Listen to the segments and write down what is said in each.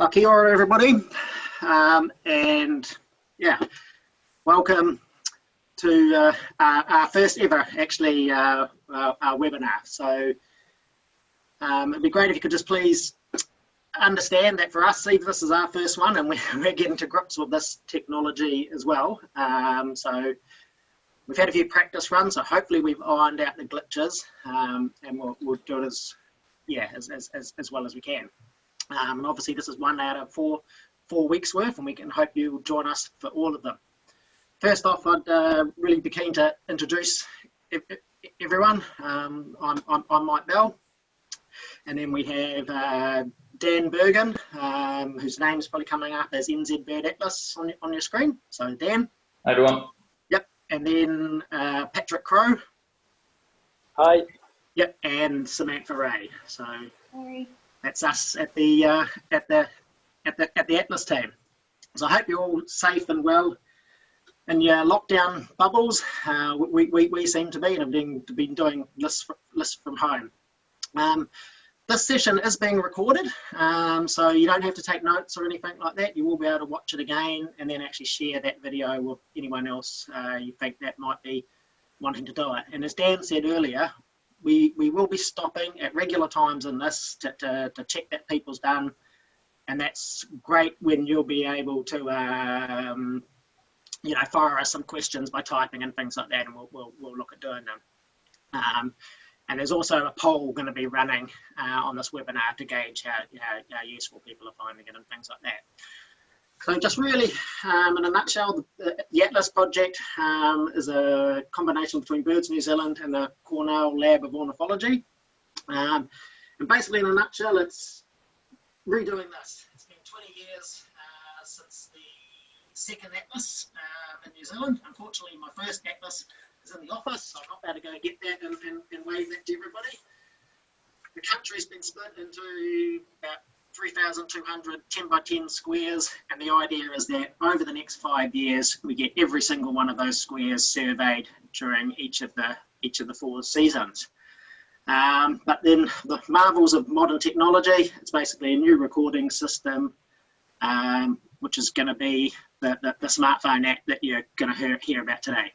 Kia ora, everybody, and yeah, welcome to our first ever, actually, our webinar. So it'd be great if you could just please understand that for us, Steve, this is our first one, and we're getting to grips with this technology as well. So we've had a few practice runs, so hopefully we've ironed out the glitches, and we'll do it as well as we can. And obviously this is 1 out of 4 weeks worth, and we can hope you'll join us for all of them. First off, I'd really be keen to introduce everyone. I'm Mike Bell, and then we have Dan Bergen, whose name is probably coming up as NZ Bird Atlas on your screen. So Dan. Hi everyone. Yep, and then Patrick Crow. Hi. Yep, and Samantha Ray. So. Hi. That's us at the Atlas team. So I hope you're all safe and well in your lockdown bubbles. We seem to be, and have been doing this from home. This session is being recorded, so you don't have to take notes or anything like that. You will be able to watch it again and then actually share that video with anyone else you think that might be wanting to do it. And as Dan said earlier, we will be stopping at regular times in this to check that people's done, and that's great when you'll be able to fire us some questions by typing and things like that, and we'll look at doing them. And there's also a poll going to be running on this webinar to gauge how useful people are finding it and things like that. So just really, in a nutshell, the Atlas project is a combination between Birds New Zealand and the Cornell Lab of Ornithology. And basically, in a nutshell, it's redoing this. It's been 20 years since the second Atlas in New Zealand. Unfortunately, my first Atlas is in the office, so I'm not able to go get that and wave that to everybody. The country's been split into about 3,200 10 by 10 squares, and the idea is that over the next 5 years we get every single one of those squares surveyed during each of the 4 seasons. But then the marvels of modern technology, it's basically a new recording system, which is going to be the smartphone app that you're going to hear about today.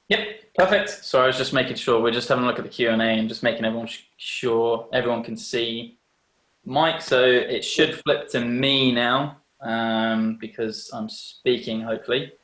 Yep, perfect. So I was just making sure, we're just having a look at the Q&A and just making everyone sure everyone can see Mike. So it should flip to me now because I'm speaking, hopefully.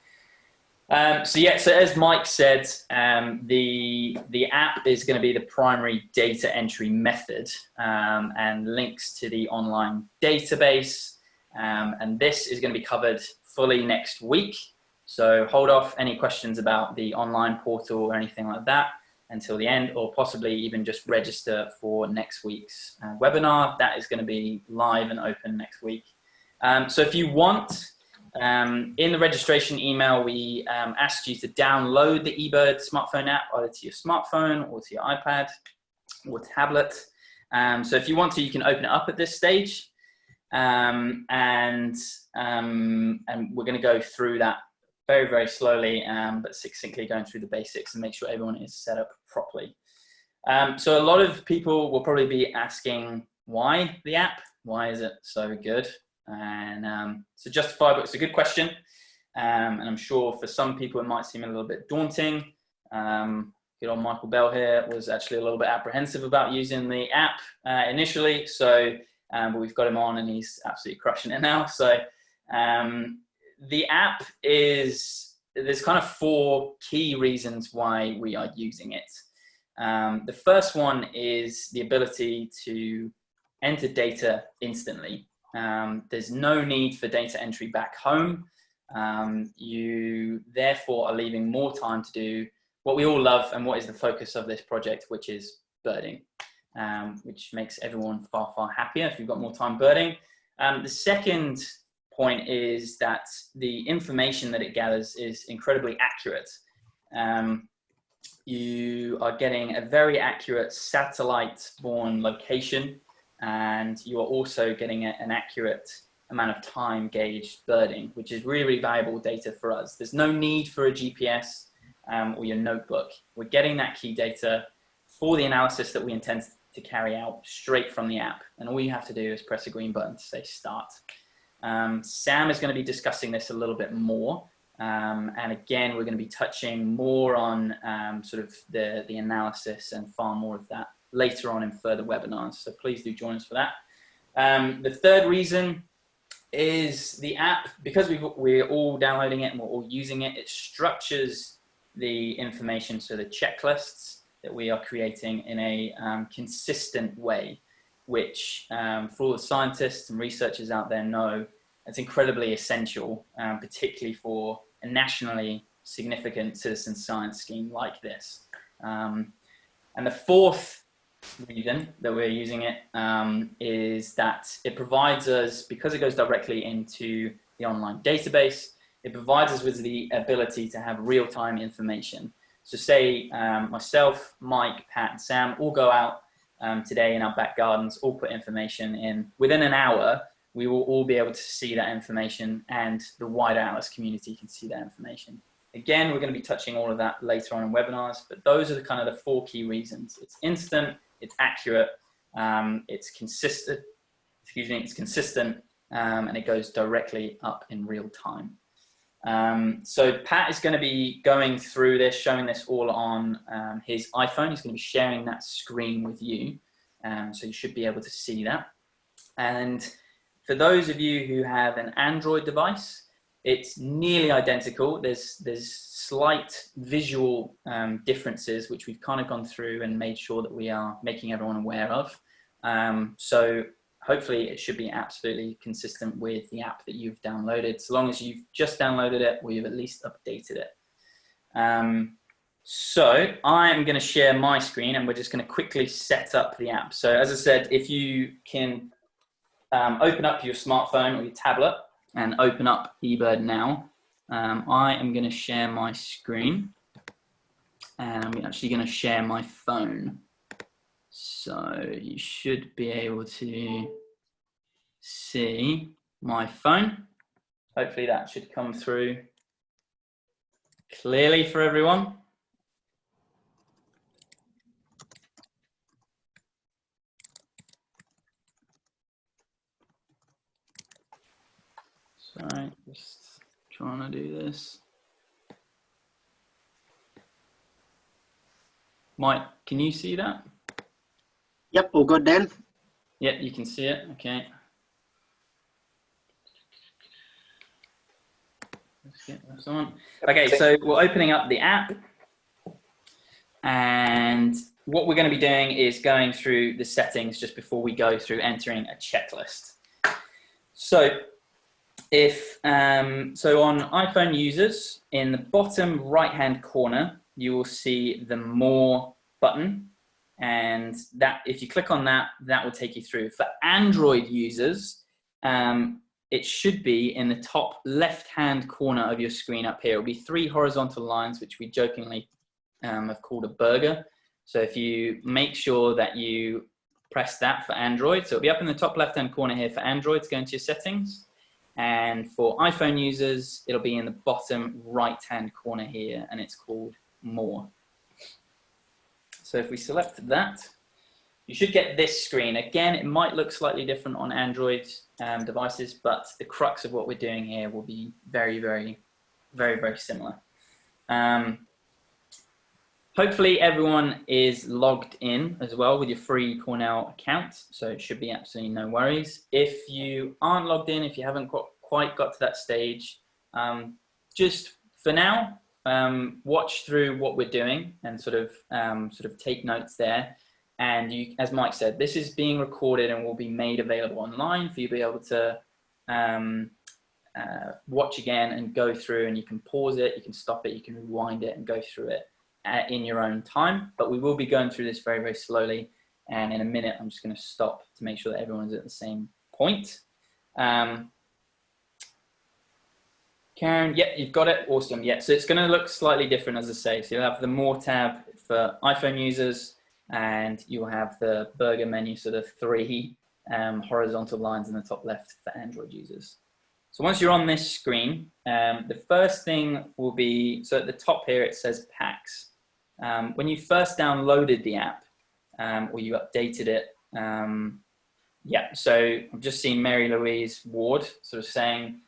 So as Mike said, the app is going to be the primary data entry method and links to the online database. And this is going to be covered fully next week. So hold off any questions about the online portal or anything like that until the end, or possibly even just register for next week's webinar. That is going to be live and open next week. So if you want, in the registration email, we asked you to download the eBird smartphone app either to your smartphone or to your iPad or tablet. So if you want to, you can open it up at this stage. And we're going to go through that very, very slowly, but succinctly going through the basics and make sure everyone is set up properly. So a lot of people will probably be asking why the app, why is it so good? And so justifiable, it's a good question. And I'm sure for some people it might seem a little bit daunting. Good old Michael Bell here was actually a little bit apprehensive about using the app initially. So, but we've got him on and he's absolutely crushing it now. So, the app there's kind of 4 key reasons why we are using it. The first one is the ability to enter data instantly. There's no need for data entry back home. You therefore are leaving more time to do what we all love and what is the focus of this project, which is birding, which makes everyone far, far happier if you've got more time birding. The second point is that the information that it gathers is incredibly accurate. You are getting a very accurate satellite-borne location, and you are also getting an accurate amount of time gauged birding, which is really, really valuable data for us. There's no need for a GPS or your notebook. We're getting that key data for the analysis that we intend to carry out straight from the app. And all you have to do is press the green button to say start. Sam is going to be discussing this a little bit more. And again, we're going to be touching more on sort of the analysis and far more of that later on in further webinars. So please do join us for that. The third reason is the app, because we're all downloading it and we're all using it, it structures the information, so the checklists that we are creating in a consistent way, which for all the scientists and researchers out there know it's incredibly essential, particularly for a nationally significant citizen science scheme like this. And the fourth reason that we're using it is that it provides us, because it goes directly into the online database, it provides us with the ability to have real-time information. So say myself, Mike, Pat, and Sam all go out today in our back gardens, all put information in. Within an hour, we will all be able to see that information, and the wider Atlas community can see that information. Again, we're going to be touching all of that later on in webinars, but those are the kind of the four key reasons. It's instant, it's accurate, it's consistent, and it goes directly up in real time. So Pat is going to be going through this, showing this all on his iPhone. He's going to be sharing that screen with you, so you should be able to see that. And for those of you who have an Android device, it's nearly identical. There's slight visual differences, which we've kind of gone through and made sure that we are making everyone aware of. So hopefully it should be absolutely consistent with the app that you've downloaded, so long as you've just downloaded it or you've at least updated it. So I'm going to share my screen, and we're just going to quickly set up the app. So as I said, if you can open up your smartphone or your tablet and open up eBird now, I am going to share my screen, and I'm actually going to share my phone. So you should be able to see my phone. Hopefully that should come through clearly for everyone. Sorry, just trying to do this. Mike, can you see that? Yep, all good, Dan. Yep, you can see it. Okay. Let's get this on. Okay, so we're opening up the app, and what we're going to be doing is going through the settings just before we go through entering a checklist. So so on iPhone users, in the bottom right-hand corner, you will see the More button, and that, if you click on that, that will take you through. For Android users, it should be in the top left-hand corner of your screen up here. It will be 3 horizontal lines, which we jokingly have called a burger. So if you make sure that you press that for Android, so it'll be up in the top left-hand corner here for Android to go into your settings. And for iPhone users, it'll be in the bottom right-hand corner here, and it's called More. So if we select that, you should get this screen. Again, it might look slightly different on Android devices, but the crux of what we're doing here will be very, very, very, very similar. Hopefully everyone is logged in as well with your free Cornell account, so it should be absolutely no worries. If you aren't logged in, if you haven't quite got to that stage, just for now, watch through what we're doing and sort of take notes there. And you, as Mike said, this is being recorded and will be made available online for you to be able to watch again and go through, and you can pause it, you can stop it, you can rewind it and go through it in your own time. But we will be going through this very, very slowly, and in a minute I'm just going to stop to make sure that everyone's at the same point. Karen, yep, you've got it. Awesome. Yeah, so it's going to look slightly different, as I say. So you'll have the More tab for iPhone users, and you'll have the burger menu, so the 3 horizontal lines in the top left for Android users. So once you're on this screen, the first thing will be, so at the top here it says packs. When you first downloaded the app, or you updated it. Yeah, so I've just seen Mary Louise Ward sort of saying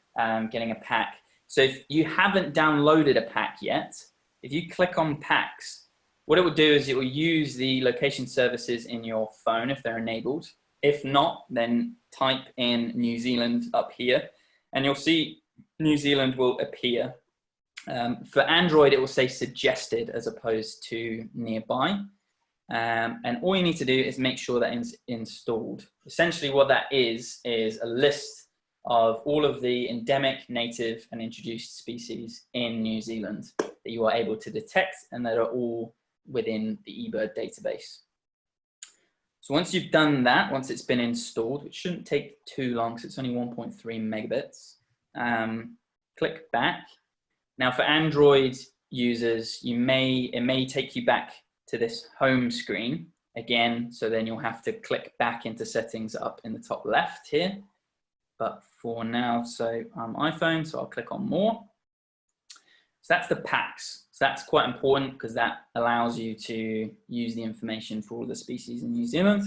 getting a pack. So if you haven't downloaded a pack yet, if you click on packs, what it will do is it will use the location services in your phone if they're enabled. If not, then type in New Zealand up here and you'll see New Zealand will appear. For Android, it will say suggested as opposed to nearby. And all you need to do is make sure that it's installed. Essentially what that is a list of all of the endemic, native and introduced species in New Zealand that you are able to detect and that are all within the eBird database. So once you've done that, once it's been installed, which shouldn't take too long because it's only 1.3 megabits, click back. Now for Android users, it may take you back to this home screen again, so then you'll have to click back into settings up in the top left here. But for now, so I'm iPhone, so I'll click on more. So that's the packs. So that's quite important because that allows you to use the information for all the species in New Zealand.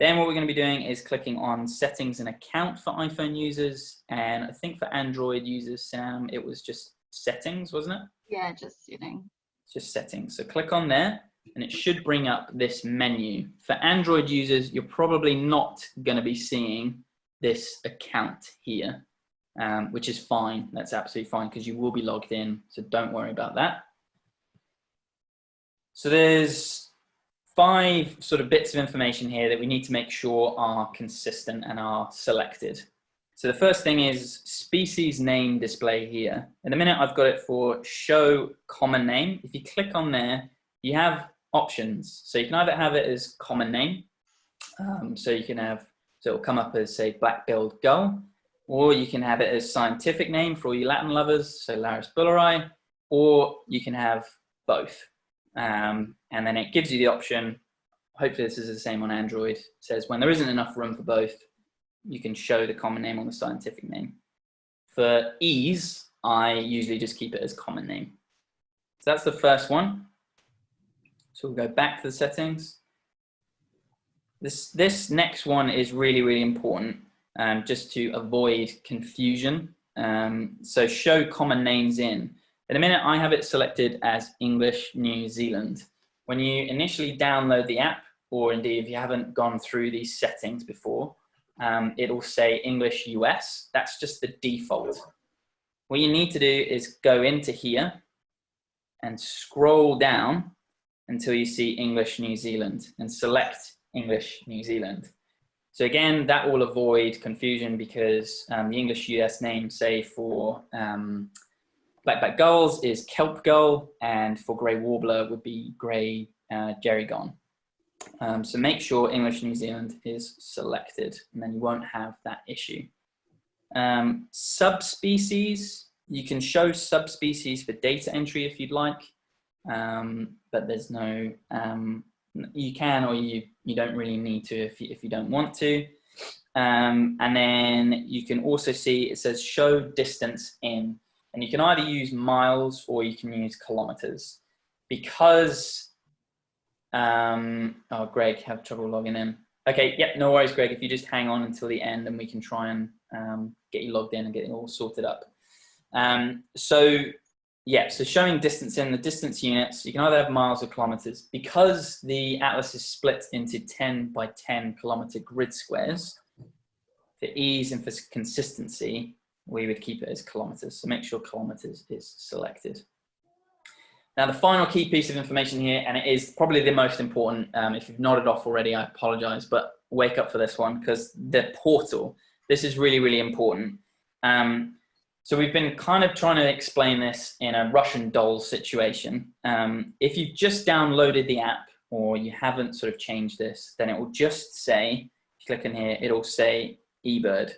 Then what we're going to be doing is clicking on settings and account for iPhone users. And I think for Android users, Sam, it was just settings, wasn't it? Yeah, just settings. Just settings. So click on there and it should bring up this menu. For Android users, you're probably not going to be seeing this account here, which is fine. That's absolutely fine because you will be logged in. So don't worry about that. So there's 5 sort of bits of information here that we need to make sure are consistent and are selected. So the first thing is species name display here. In a minute, I've got it for show common name. If you click on there, you have options. So you can either have it as common name. So it'll come up as say black-billed gull, or you can have it as scientific name for all you Latin lovers, so Larus bulleri, or you can have both. And then it gives you the option, hopefully this is the same on Android, it says when there isn't enough room for both, you can show the common name on the scientific name. For ease, I usually just keep it as common name. So that's the first one. So we'll go back to the settings. This next one is really, really important, just to avoid confusion. So show common names in. In a minute, I have it selected as English New Zealand. When you initially download the app, or indeed if you haven't gone through these settings before, it'll say English US. That's just the default. What you need to do is go into here and scroll down until you see English New Zealand and select English New Zealand. So again, that will avoid confusion because the English US name, say for black-backed gulls is kelp gull, and for grey warbler would be grey gerygone. So make sure English New Zealand is selected, and then you won't have that issue. Subspecies, you can show subspecies for data entry if you'd like, but there's no, you can or you don't really need to if you don't want to. And then you can also see it says show distance in, and you can either use miles or you can use kilometers. Because oh, Greg, have trouble logging in. Okay, yep, no worries, Greg. If you just hang on until the end, and we can try and get you logged in and get it all sorted up. So yeah, so showing distance in the distance units, you can either have miles or kilometers. Because the atlas is split into 10 by 10 kilometer grid squares, for ease and for consistency, we would keep it as kilometers. So make sure kilometers is selected. Now, the final key piece of information here, and it is probably the most important, if you've nodded off already, I apologize, but wake up for this one, because the portal, this is really, really important. So we've been kind of trying to explain this in a Russian doll situation. If you've just downloaded the app or you haven't sort of changed this, then it will just say, if you click in here, it'll say eBird.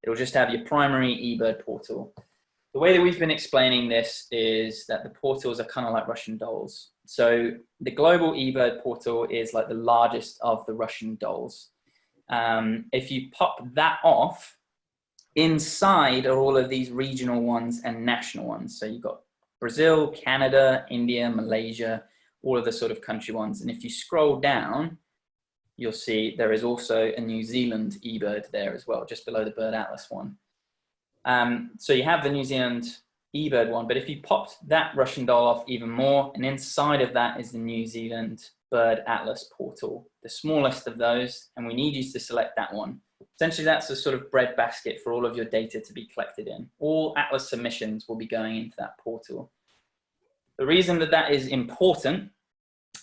It'll just have your primary eBird portal. The way that we've been explaining this is that the portals are kind of like Russian dolls. So the global eBird portal is like the largest of the Russian dolls. If you pop that off, inside are all of these regional ones and national ones. So you've got Brazil, Canada, India, Malaysia, all of the sort of country ones. And if you scroll down, you'll see there is also a New Zealand eBird there as well, just below the Bird Atlas one. So you have the New Zealand eBird one, but if you popped that Russian doll off even more, and inside of that is the New Zealand Bird Atlas portal, the smallest of those, and we need you to select that one. Essentially, that's a sort of breadbasket for all of your data to be collected in. All Atlas submissions will be going into that portal. The reason that that is important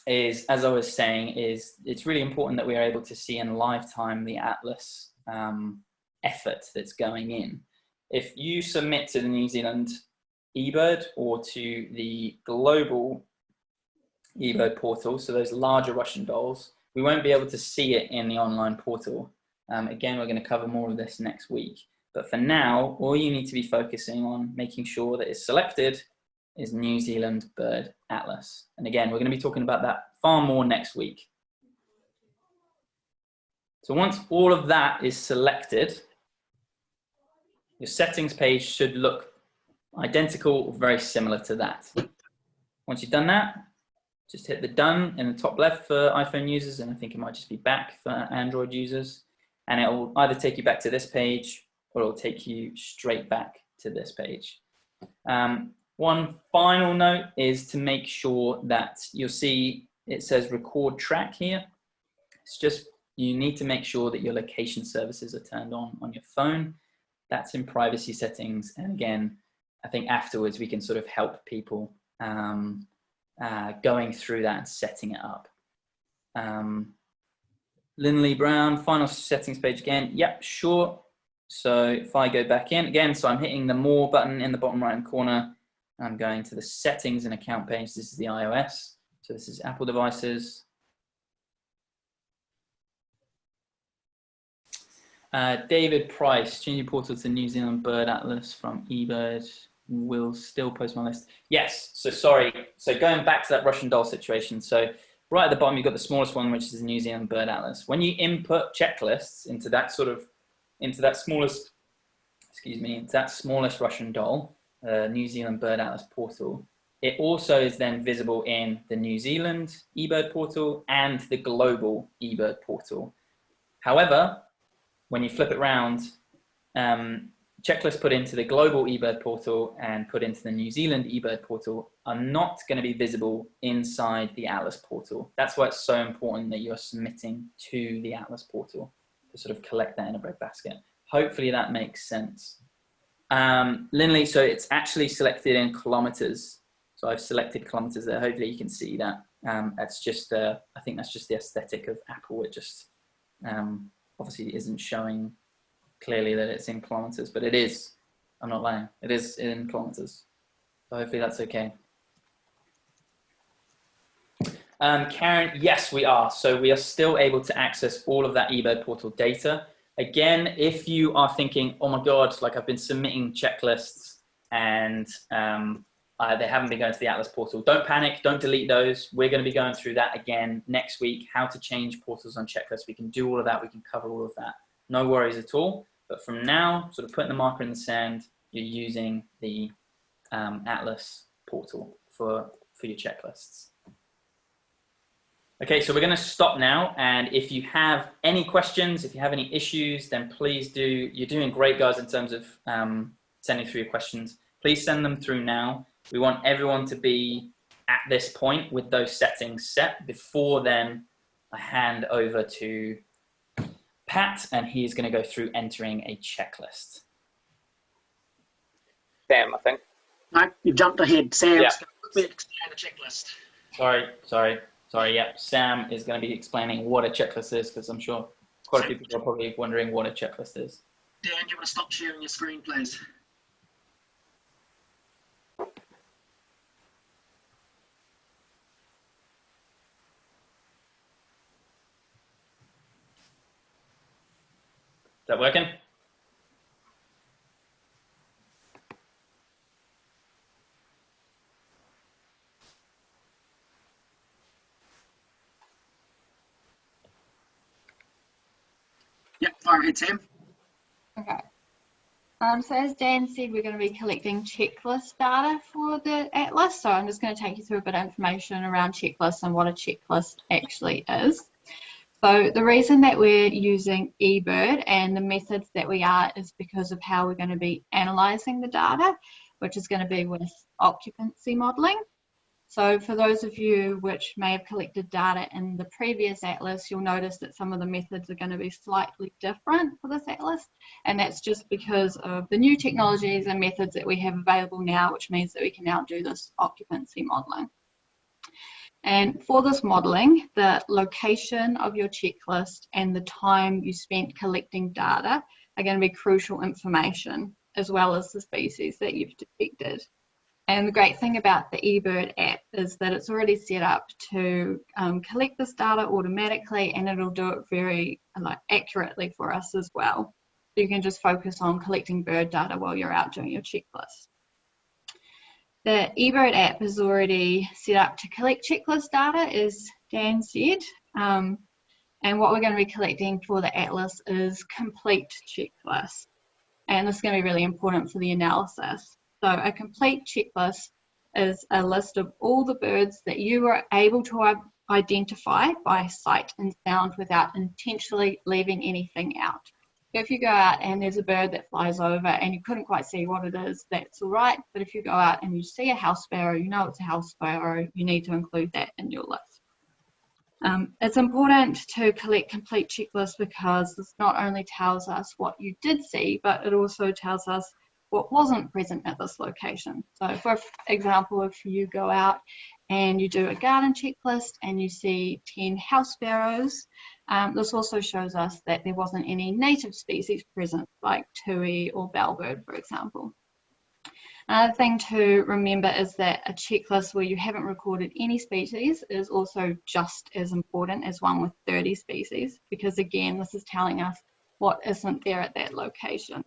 is, as I was saying, is it's really important that we are able to see in live time the Atlas effort that's going in. If you submit to the New Zealand eBird or to the global eBird portal, so those larger Russian dolls, we won't be able to see it in the online portal. Again, we're going to cover more of this next week. But for now, all you need to be focusing on making sure that it's selected is New Zealand Bird Atlas. And again, we're going to be talking about that far more next week. So once all of that is selected, your settings page should look identical or very similar to that. Once you've done that, just hit the done in the top left for iPhone users, and I think it might just be back for Android users. And it will either take you back to this page or it will take you straight back to this page. One final note is to make sure that you'll see it says record track here. It's just, you need to make sure that your location services are turned on your phone. That's in privacy settings. And again, I think afterwards we can sort of help people going through that and setting it up. Linley Brown, final settings page again. Yep, sure. So if I go back in again, so I'm hitting the more button in the bottom right hand corner. I'm going to the settings and account page. This is the iOS. So this is Apple devices. David Price, changing portal to New Zealand Bird Atlas from eBird will still post my list. Yes, so sorry. So going back to that Russian doll situation. So right at the bottom, you've got the smallest one, which is the New Zealand Bird Atlas. When you input checklists into that smallest Russian doll, New Zealand Bird Atlas portal, it also is then visible in the New Zealand eBird portal and the global eBird portal. However, when you flip it around, checklists put into the global eBird portal and put into the New Zealand eBird portal are not going to be visible inside the Atlas portal. That's why it's so important that you're submitting to the Atlas portal to sort of collect that in a breadbasket. Hopefully that makes sense. Linley, so it's actually selected in kilometers. So I've selected kilometers there. Hopefully you can see that. That's just, I think that's just the aesthetic of Apple. It just obviously isn't showing clearly that it's in kilometers, but it is. I'm not lying. It is in kilometers. So hopefully that's okay. Karen, yes, we are. So we are still able to access all of that eBird portal data. Again, if you are thinking, oh my God, like I've been submitting checklists and they haven't been going to the Atlas portal, don't panic, don't delete those. We're going to be going through that again next week, how to change portals on checklists. We can do all of that. We can cover all of that. No worries at all. But from now, sort of putting the marker in the sand, you're using the Atlas portal for your checklists. Okay, so we're going to stop now. And if you have any questions, if you have any issues, then please do. You're doing great, guys, in terms of sending through your questions. Please send them through now. We want everyone to be at this point with those settings set. Before then, I hand over to Pat, and he's going to go through entering a checklist. Sam, I think. No, you jumped ahead. Sam's Yeah. going to explain the checklist. Sorry, yeah. Sam is going to be explaining what a checklist is, because I'm sure quite a few people are probably wondering what a checklist is. Dan, you want to stop sharing your screen, please? Is that working? Yep, fire ahead, Sam. Okay. So as Dan said, we're going to be collecting checklist data for the Atlas. So I'm just going to take you through a bit of information around checklists and what a checklist actually is. So the reason that we're using eBird and the methods that we are is because of how we're going to be analysing the data, which is going to be with occupancy modelling. So for those of you which may have collected data in the previous atlas, you'll notice that some of the methods are going to be slightly different for this atlas, and that's just because of the new technologies and methods that we have available now, which means that we can now do this occupancy modelling. And for this modelling, the location of your checklist and the time you spent collecting data are going to be crucial information, as well as the species that you've detected. And the great thing about the eBird app is that it's already set up to collect this data automatically, and it'll do it very accurately for us as well. So you can just focus on collecting bird data while you're out doing your checklist. The eBird app is already set up to collect checklist data, as Dan said. And what we're going to be collecting for the atlas is complete checklists. And this is going to be really important for the analysis. So a complete checklist is a list of all the birds that you were able to identify by sight and sound without intentionally leaving anything out. If you go out and there's a bird that flies over and you couldn't quite see what it is, that's all right. But if you go out and you see a house sparrow, you know it's a house sparrow, you need to include that in your list. It's important to collect complete checklists because this not only tells us what you did see, but it also tells us what wasn't present at this location. So for example, if you go out and you do a garden checklist and you see 10 house sparrows, this also shows us that there wasn't any native species present, like tui or bellbird, for example. Another thing to remember is that a checklist where you haven't recorded any species is also just as important as one with 30 species, because again, this is telling us what isn't there at that location.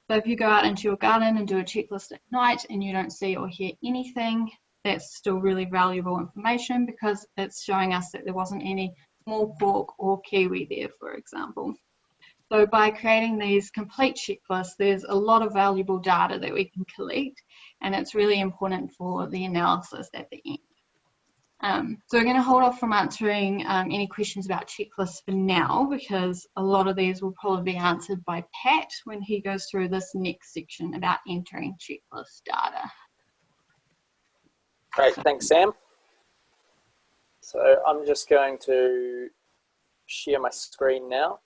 So if you go out into your garden and do a checklist at night and you don't see or hear anything, that's still really valuable information because it's showing us that there wasn't any small pork or kiwi there, for example. So by creating these complete checklists, there's a lot of valuable data that we can collect, and it's really important for the analysis at the end. So we're going to hold off from answering any questions about checklists for now, because a lot of these will probably be answered by Pat when he goes through this next section about entering checklist data. Great, thanks, Sam. So I'm just going to share my screen now,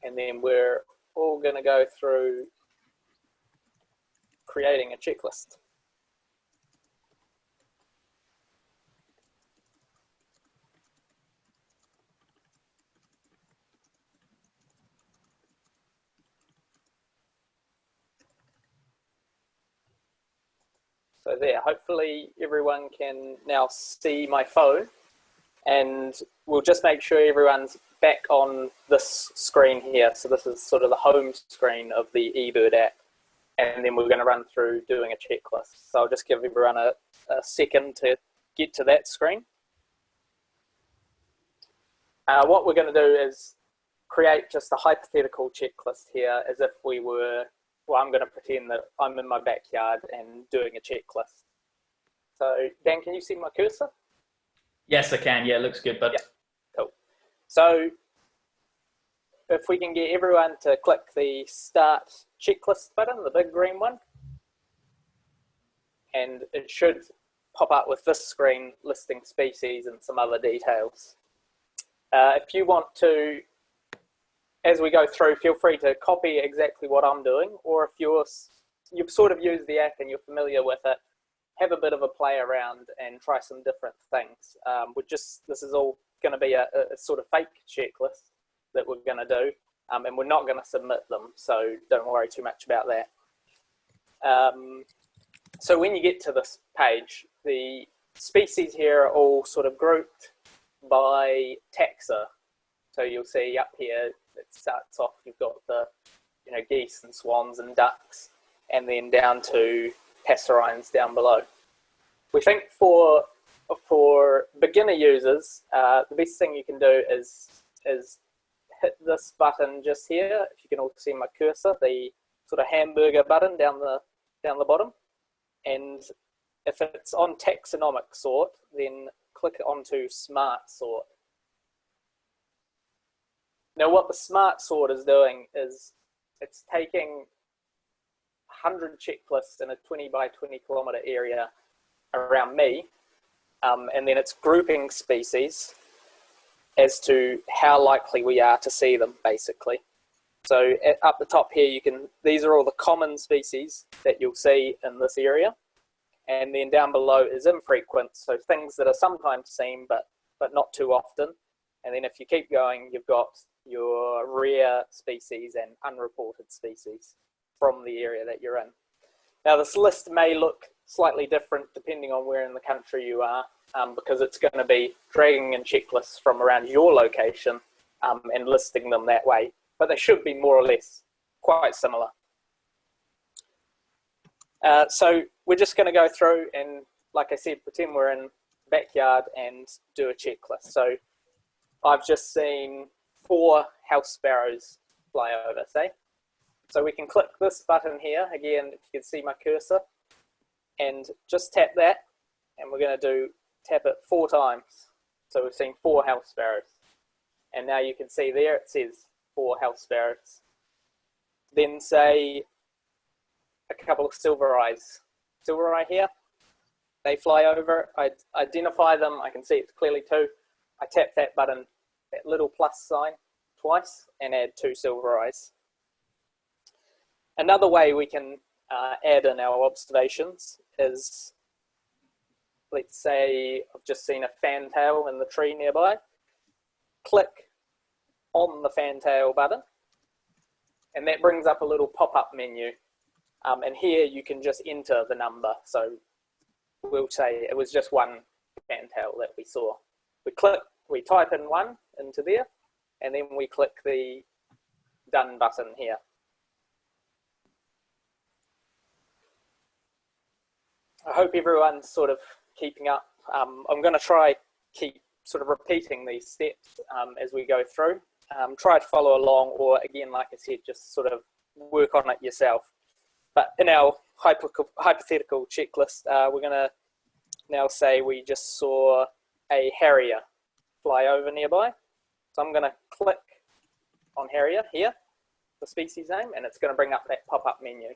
and then we're all going to go through creating a checklist. So there, hopefully everyone can now see my phone, and we'll just make sure everyone's back on this screen here. So this is sort of the home screen of the eBird app, and then we're going to run through doing a checklist. So I'll just give everyone a second to get to that screen. What we're going to do is create just a hypothetical checklist here as if we were, well, I'm going to pretend that I'm in my backyard and doing a checklist. So Dan, can you see my cursor? Yes, I can. Yeah, it looks good, but yeah, cool. So if we can get everyone to click the Start Checklist button, the big green one, and it should pop up with this screen listing species and some other details. If you want to, as we go through, feel free to copy exactly what I'm doing, or if you've sort of used the app and you're familiar with it, have a bit of a play around and try some different things. This is all going to be a sort of fake checklist that we're going to do, and we're not going to submit them, so don't worry too much about that. So when you get to this page, the species here are all sort of grouped by taxa. So you'll see up here, it starts off, you've got the geese and swans and ducks, and then down to passerines down below. We think for beginner users, the best thing you can do is hit this button just here. If you can all see my cursor, the sort of hamburger button down the bottom, and if it's on taxonomic sort, then click onto smart sort. Now what the smart sort is doing is it's taking 100 checklists in a 20 by 20 kilometre area around me, and then it's grouping species as to how likely we are to see them, basically. So up the top here, these are all the common species that you'll see in this area. And then down below is infrequent, so things that are sometimes seen, but not too often. And then if you keep going, you've got your rare species and unreported species from the area that you're in. Now this list may look slightly different depending on where in the country you are, because it's going to be dragging in checklists from around your location and listing them that way. But they should be more or less quite similar. So we're just going to go through and, like I said, pretend we're in backyard and do a checklist. So I've just seen 4 house sparrows fly over, say. So we can click this button here, again, if you can see my cursor, and just tap that, and we're going to tap it 4 times. So we've seen 4 house sparrows. And now you can see there it says 4 house sparrows. Then say a couple of silver eyes. Silver eye here, they fly over, I identify them, I can see it's clearly 2. I tap that button, that little plus sign, twice, and add 2 silver eyes. Another way we can add in our observations is, let's say I've just seen a fantail in the tree nearby. Click on the fantail button, and that brings up a little pop-up menu. And here you can just enter the number. So we'll say it was just 1 fantail that we saw. We type in 1 into there, and then we click the done button here. I hope everyone's sort of keeping up. I'm going to try keep sort of repeating these steps as we go through. Try to follow along, or again, like I said, just sort of work on it yourself. But in our hypothetical checklist, we're going to now say we just saw a harrier fly over nearby. So I'm going to click on harrier here, the species name, and it's going to bring up that pop-up menu.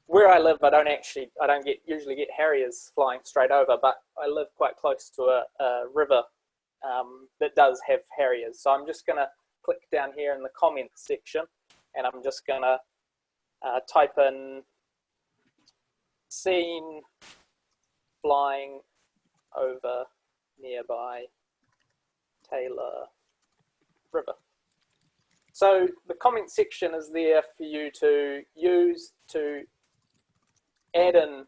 Where I live, I don't usually get harriers flying straight over, but I live quite close to a river that does have harriers. So I'm just going to click down here in the comments section, and I'm just going to type in seen flying over nearby Taylor River. So the comment section is there for you to use to add in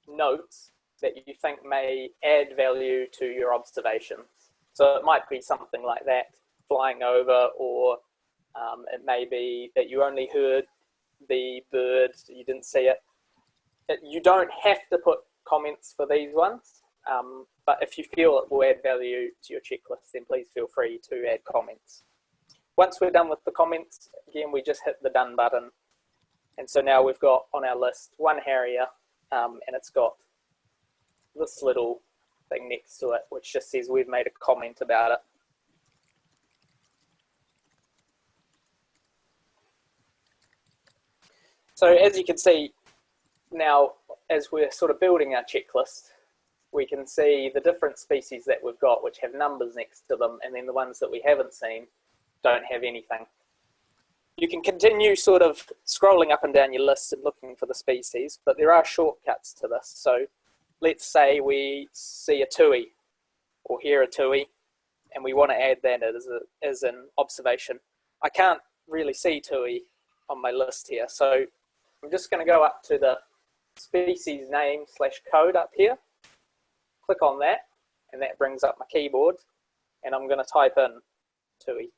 notes that you think may add value to your observations. So it might be something like that, flying over, or it may be that you only heard the bird, you didn't see it. You don't have to put comments for these ones, but if you feel it will add value to your checklist, then please feel free to add comments. Once we're done with the comments, again, we just hit the done button. And so now we've got on our list 1 harrier, and it's got this little thing next to it, which just says we've made a comment about it. So as you can see now, as we're sort of building our checklist, we can see the different species that we've got, which have numbers next to them, and then the ones that we haven't seen don't have anything. You can continue sort of scrolling up and down your list and looking for the species, but there are shortcuts to this. So let's say we see a tui or hear a tui, and we want to add that as an observation. I can't really see tui on my list here, so I'm just going to go up to the species name / code up here, click on that, and that brings up my keyboard, and I'm going to type in tui.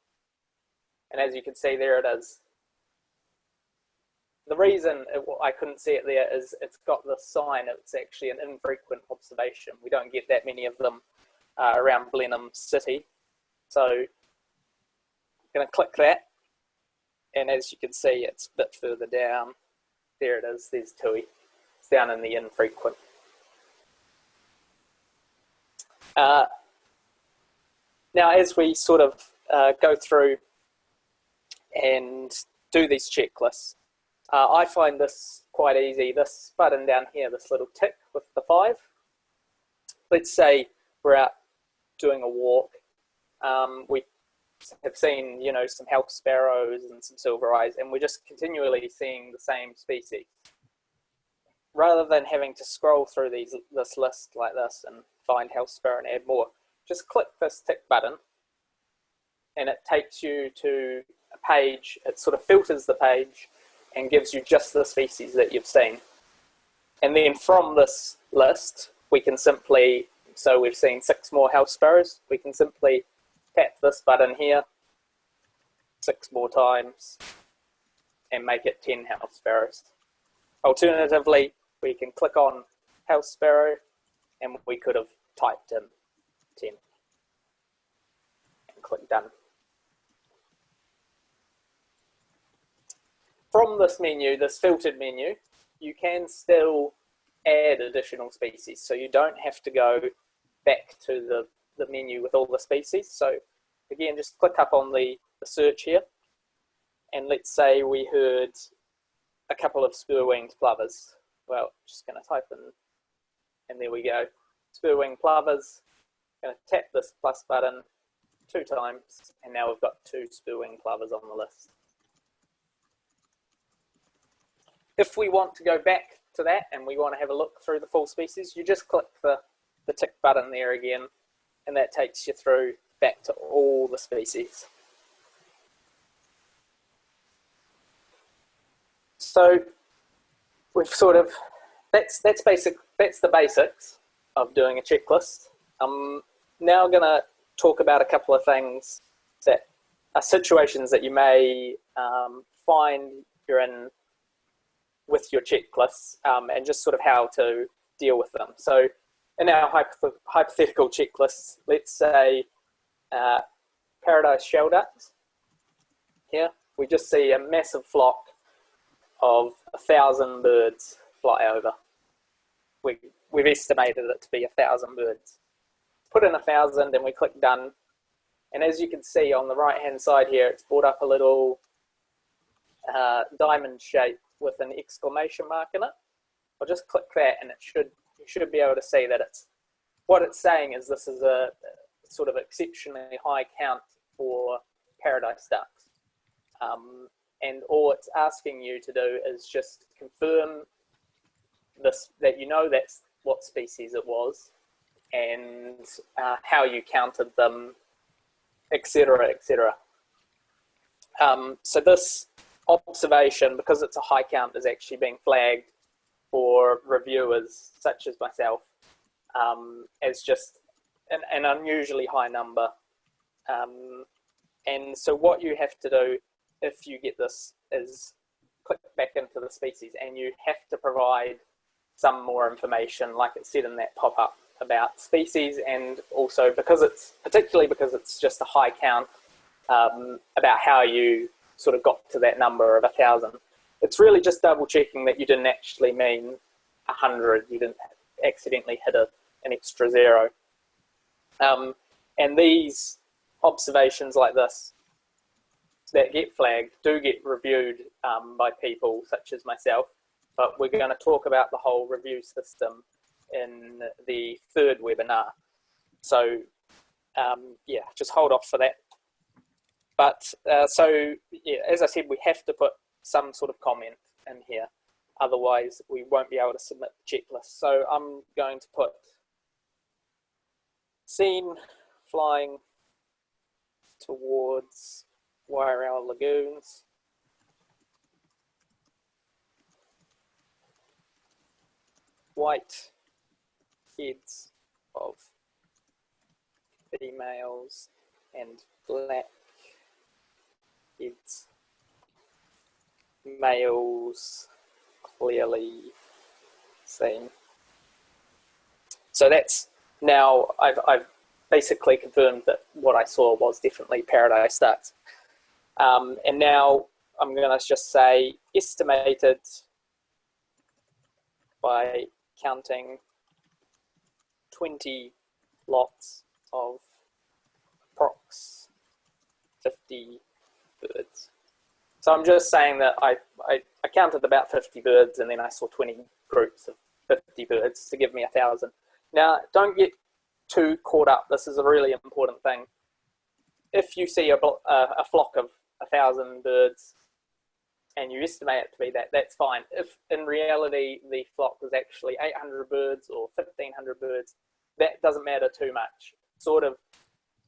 And as you can see, there it is. The reason I couldn't see it there is it's got the sign, it's actually an infrequent observation. We don't get that many of them around Blenheim City. So I'm going to click that, and as you can see, it's a bit further down. There it is, there's tui. It's down in the infrequent. Now, as we sort of go through and do these checklists. I find this quite easy. This button down here, this little tick with the 5. Let's say we're out doing a walk. We have seen, you know, some house sparrows and some silver eyes, and we're just continually seeing the same species. Rather than having to scroll through this list like this and find house sparrow and add more, just click this tick button, and it takes you to a page. It sort of filters the page and gives you just the species that you've seen. And then from this list, we can simply, so we've seen 6 more house sparrows, we can simply tap this button here 6 more times and make it 10 house sparrows. Alternatively, we can click on house sparrow and we could have typed in 10 and click done. From this menu, this filtered menu, you can still add additional species. So you don't have to go back to the menu with all the species. So again, just click up on the search here. And let's say we heard a couple of spur-winged plovers. Well, just going to type in, and there we go. Spur-winged plovers. Going to tap this plus button 2 times, and now we've got 2 spur-winged plovers on the list. If we want to go back to that and we want to have a look through the full species, you just click the tick button there again, and that takes you through back to all the species. So we've sort of, that's the basics of doing a checklist. I'm now going to talk about a couple of things that are situations that you may find you're in with your checklists, and just sort of how to deal with them. So in our hypothetical checklists, let's say paradise shell ducks. Here we just see a massive flock of 1,000 birds fly over. We've estimated it to be 1,000 birds. Put in 1,000 and we click done. And as you can see on the right hand side here, it's brought up a little diamond shape with an exclamation mark in it. I'll just click that and you should be able to see that what it's saying is this is a sort of exceptionally high count for paradise ducks. And all it's asking you to do is just confirm that you know that's what species it was, and how you counted them, etc., etc. So this observation, because it's a high count, is actually being flagged for reviewers such as myself as just an unusually high number. And so what you have to do if you get this is click back into the species, and you have to provide some more information, like it said in that pop-up, about species, and also particularly because it's just a high count, about how you sort of got to that number of 1,000. It's really just double checking that you didn't actually mean 100, you didn't accidentally hit an extra 0. And these observations like this that get flagged do get reviewed by people such as myself, but we're going to talk about the whole review system in the 3rd webinar. So yeah, just hold off for that. But so yeah, as I said, we have to put some sort of comment in here, otherwise we won't be able to submit the checklist. So I'm going to put seen flying towards Wairau lagoons. White heads of females and black heads males clearly seen. So that's now I've basically confirmed that what I saw was definitely paradise ducks. And now I'm going to just say estimated by counting 20 lots of approx 50 birds. So I'm just saying that I counted about 50 birds, and then I saw 20 groups of 50 birds to give me 1,000. Now, don't get too caught up. This is a really important thing. If you see a flock of 1,000 birds and you estimate it to be that, that's fine. If in reality the flock was actually 800 birds or 1,500 birds, that doesn't matter too much. Sort of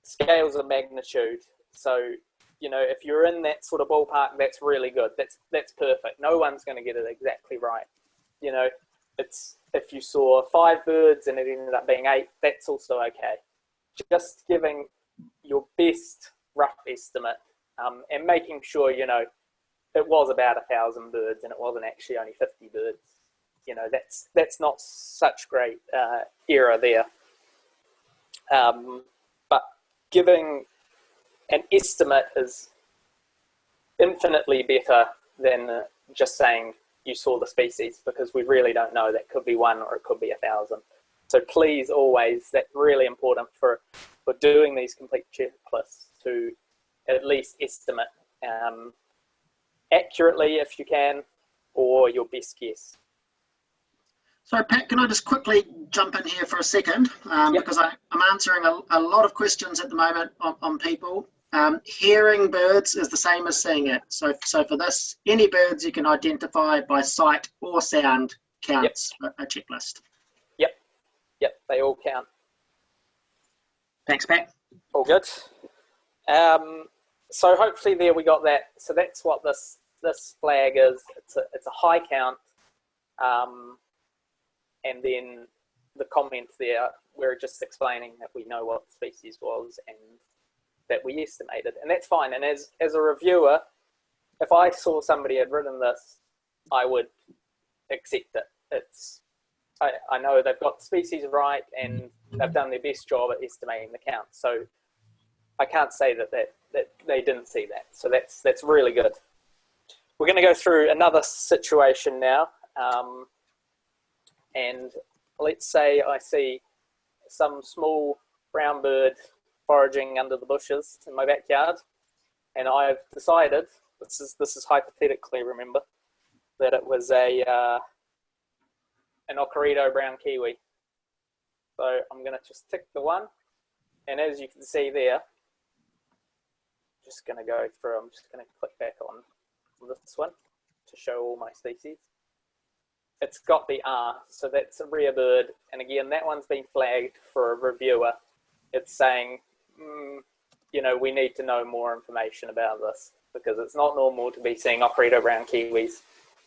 scales of magnitude. So, you know, if you're in that sort of ballpark, that's really good. That's perfect. No one's going to get it exactly right. You know, it's if you saw 5 birds and it ended up being 8, that's also okay. Just giving your best rough estimate and making sure, you know, it was about 1,000 birds and it wasn't actually only 50 birds. You know, that's not such great error there. But giving an estimate is infinitely better than just saying you saw the species, because we really don't know. That could be 1 or it could be 1,000. So please always, that's really important for doing these complete checklists, to at least estimate accurately if you can, or your best guess. So Pat, can I just quickly jump in here for a second? Yep. Because I'm answering a lot of questions at the moment on people. Hearing birds is the same as seeing it. So for this, any birds you can identify by sight or sound counts. Yep. A checklist. Yep, they all count. Thanks, Pat. All good. So hopefully there we got that. So that's what this flag is. It's a high count. And then the comment there, we're just explaining that we know what the species was and that we estimated, and that's fine. And as a reviewer, if I saw somebody had written this, I would accept it. I know they've got the species right and they've done their best job at estimating the count. So I can't say that they didn't see that. So that's really good. We're going to go through another situation now. And let's say I see some small brown bird foraging under the bushes in my backyard, and I've decided, this is hypothetically, remember, that it was an Ocarito brown kiwi. So I'm going to just tick the one, and as you can see there, just going to go through, I'm just going to click back on this one to show all my species. It's got the R, so that's a rare bird. And again, that one's been flagged for a reviewer. It's saying, you know, we need to know more information about this, because it's not normal to be seeing Ocarito brown kiwis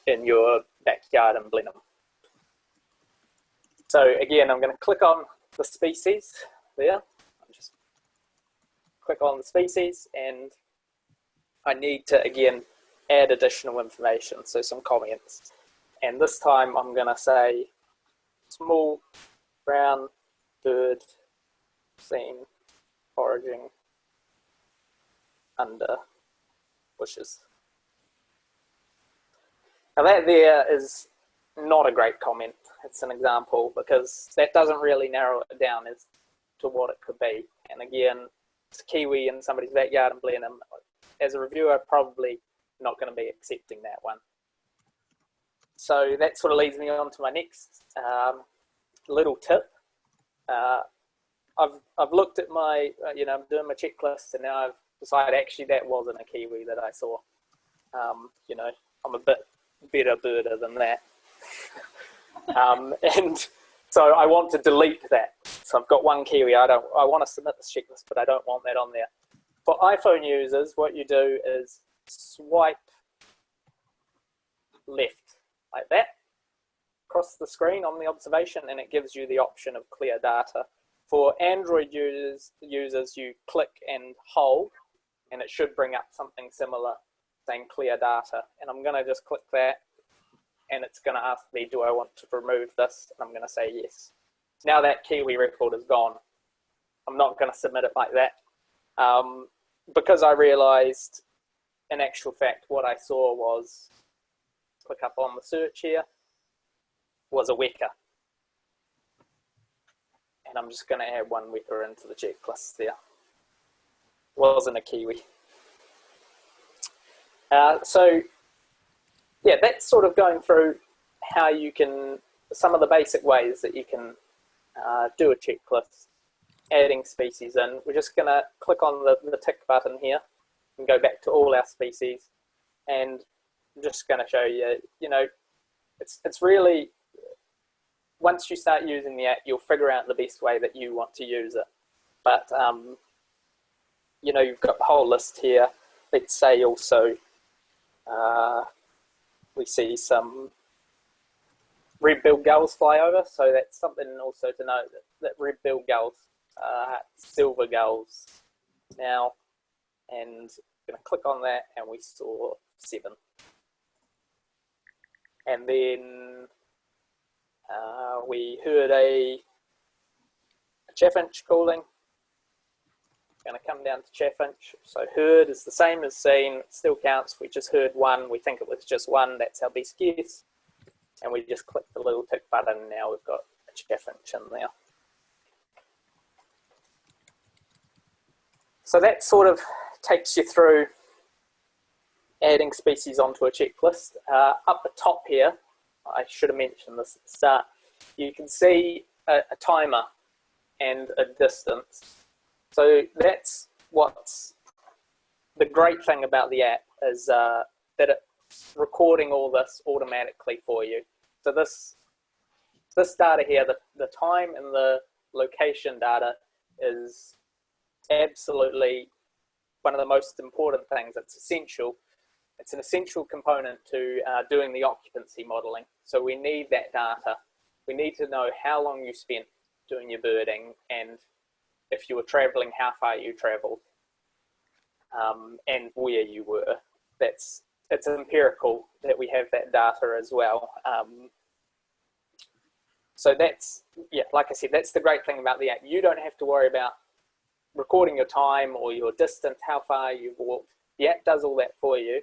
in your backyard in Blenheim. So again, I'm going to click on the species there. I'll just click on the species, and I need to, again, add additional information, so some comments. And this time I'm going to say small brown bird seen foraging under bushes. Now that there is not a great comment. It's an example, because that doesn't really narrow it down as to what it could be. And again, it's a kiwi in somebody's backyard in Blenheim. As a reviewer, probably not going to be accepting that one. So that sort of leads me on to my next little tip. I've looked at my, you know, I'm doing my checklist, and now I've decided actually that wasn't a kiwi that I saw. You know, I'm a bit better birder than that. And so I want to delete that. So I've got one kiwi. I want to submit this checklist, but I don't want that on there. For iPhone users, what you do is swipe left like that across the screen on the observation, and it gives you the option of clear data. For Android users, you click and hold, and it should bring up something similar saying clear data. And I'm going to just click that, and it's going to ask me, do I want to remove this? And I'm going to say yes. Now that kiwi record is gone. I'm not going to submit it like that, because I realized, in actual fact, what I saw was, click up on the search here, was a weka. And I'm just going to add one weka into the checklist there. Wasn't a kiwi. So yeah, that's sort of going through how you can, some of the basic ways that you can do a checklist, adding species in. We're just going to click on the tick button here and go back to all our species. And I'm just going to show you, you know, it's really, once you start using the app, you'll figure out the best way that you want to use it. But, you know, you've got the whole list here. Let's say also we see some red-billed gulls fly over, so that's something also to note, that red-billed gulls are silver gulls now, and I'm going to click on that, and we saw 7. And then we heard a chaffinch calling. Going to come down to chaffinch. So heard is the same as seen, it still counts. We just heard 1, we think it was just 1, that's our best guess. And we just click the little tick button, and now we've got a chaffinch in there. So that sort of takes you through adding species onto a checklist. Up the top here, I should have mentioned this at the start, you can see a timer and a distance. So that's what's the great thing about the app, is that it's recording all this automatically for you. So this data here, the time and the location data, is absolutely one of the most important things. It's essential. It's an essential component to doing the occupancy modeling. So we need that data. We need to know how long you spent doing your birding, and if you were traveling, how far you traveled, and where you were. It's empirical that we have that data as well. So that's, yeah, like I said, that's the great thing about the app. You don't have to worry about recording your time or your distance, how far you've walked. The app does all that for you,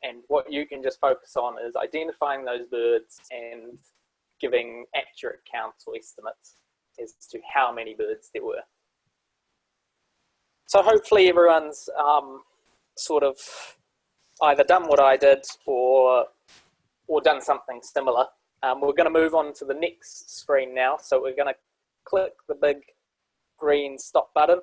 and what you can just focus on is identifying those birds and giving accurate counts or estimates as to how many birds there were. So hopefully everyone's sort of either done what I did or done something similar. We're going to move on to the next screen now. So we're going to click the big green stop button.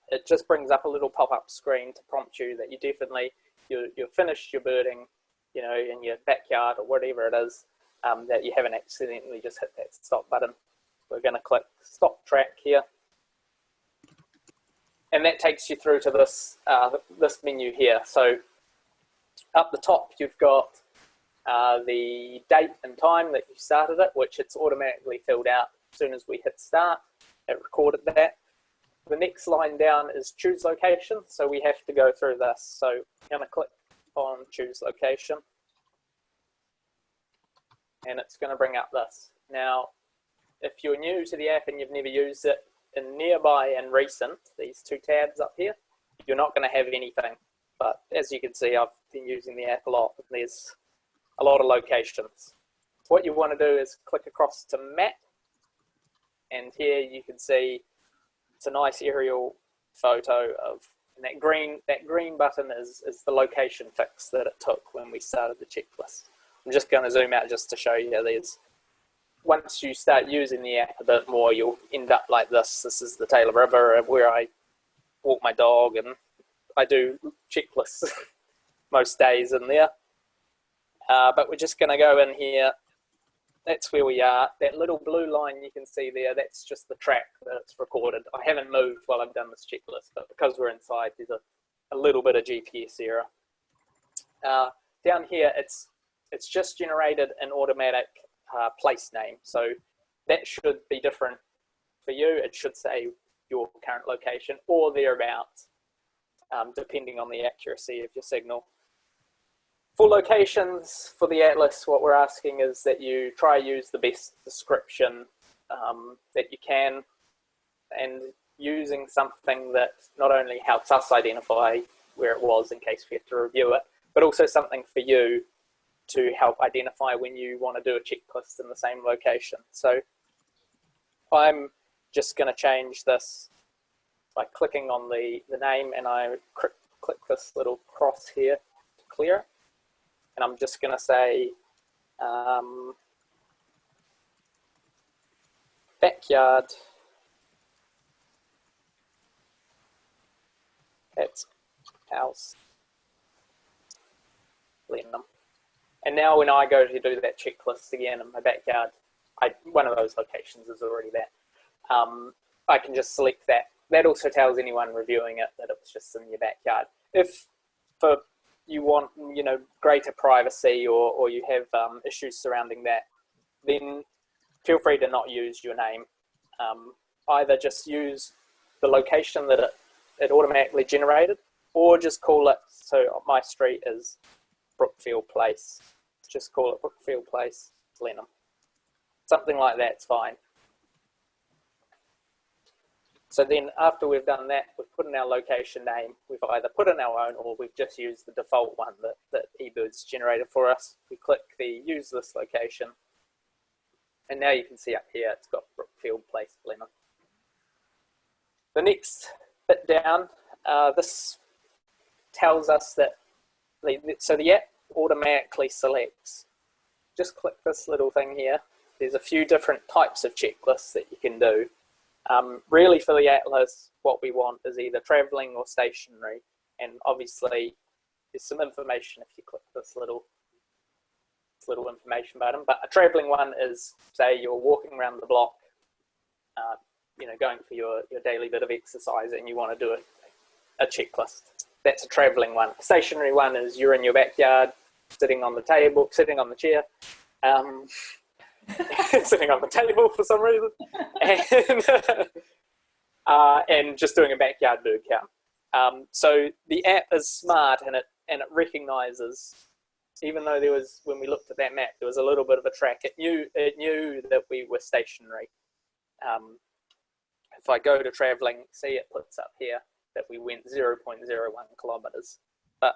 It just brings up a little pop-up screen to prompt you that you definitely, you've finished your birding, you know, in your backyard or whatever it is, that you haven't accidentally just hit that stop button. We're going to click stop track here. And that takes you through to this, this menu here. So up the top, you've got the date and time that you started it, which it's automatically filled out as soon as we hit start. It recorded that. The next line down is choose location. So we have to go through this. So I'm going to click on choose location. And it's going to bring up this. Now, if you're new to the app and you've never used it, in nearby and recent, these 2 tabs up here, you're not going to have anything. But as you can see, I've been using the app a lot. There's a lot of locations. What you want to do is click across to map. And here you can see it's a nice aerial photo of, and that green button is the location fix that it took when we started the checklist. I'm just going to zoom out just to show you there's, once you start using the app a bit more, you'll end up like this. This is the Taylor River where I walk my dog, and I do checklists most days in there. But we're just going to go in here. That's where we are. That little blue line you can see there, that's just the track that it's recorded. I haven't moved while I've done this checklist, but because we're inside, there's a little bit of GPS error. Down here, it's just generated an automatic place name. So that should be different for you. It should say your current location or thereabouts, depending on the accuracy of your signal. For locations for the atlas, what we're asking is that you try use the best description that you can, and using something that not only helps us identify where it was in case we have to review it, but also something for you to help identify when you want to do a checklist in the same location. So I'm just going to change this by clicking on the name, and I click this little cross here to clear it. And I'm just going to say backyard cat house Blenheim. And now when I go to do that checklist again in my backyard, one of those locations is already there. I can just select that. That also tells anyone reviewing it that it was just in your backyard. If you want, greater privacy or you have issues surrounding that, then feel free to not use your name. Either just use the location that it automatically generated, or just call it, so my street is Brookfield Place. Just call it Brookfield Place, Blenheim. Something like that's fine. So then after we've done that, we've put in our location name. We've either put in our own or we've just used the default one that eBird's generated for us. We click the use this location. And now you can see up here, it's got Brookfield Place, Blenheim. The next bit down, this tells us that, so the app automatically selects. Just click this little thing here. There's a few different types of checklists that you can do. Really for the atlas, what we want is either traveling or stationary. And obviously there's some information if you click this little information button, but a traveling one is, say you're walking around the block, going for your daily bit of exercise and you want to do a checklist. That's a traveling one. A stationary one is you're in your backyard, sitting on the table, sitting on the chair, sitting on the table for some reason, and just doing a backyard bird count. So the app is smart and it recognizes, even though when we looked at that map, there was a little bit of a track. It knew that we were stationary. If I go to traveling, see it puts up here that we went 0.01 kilometers. But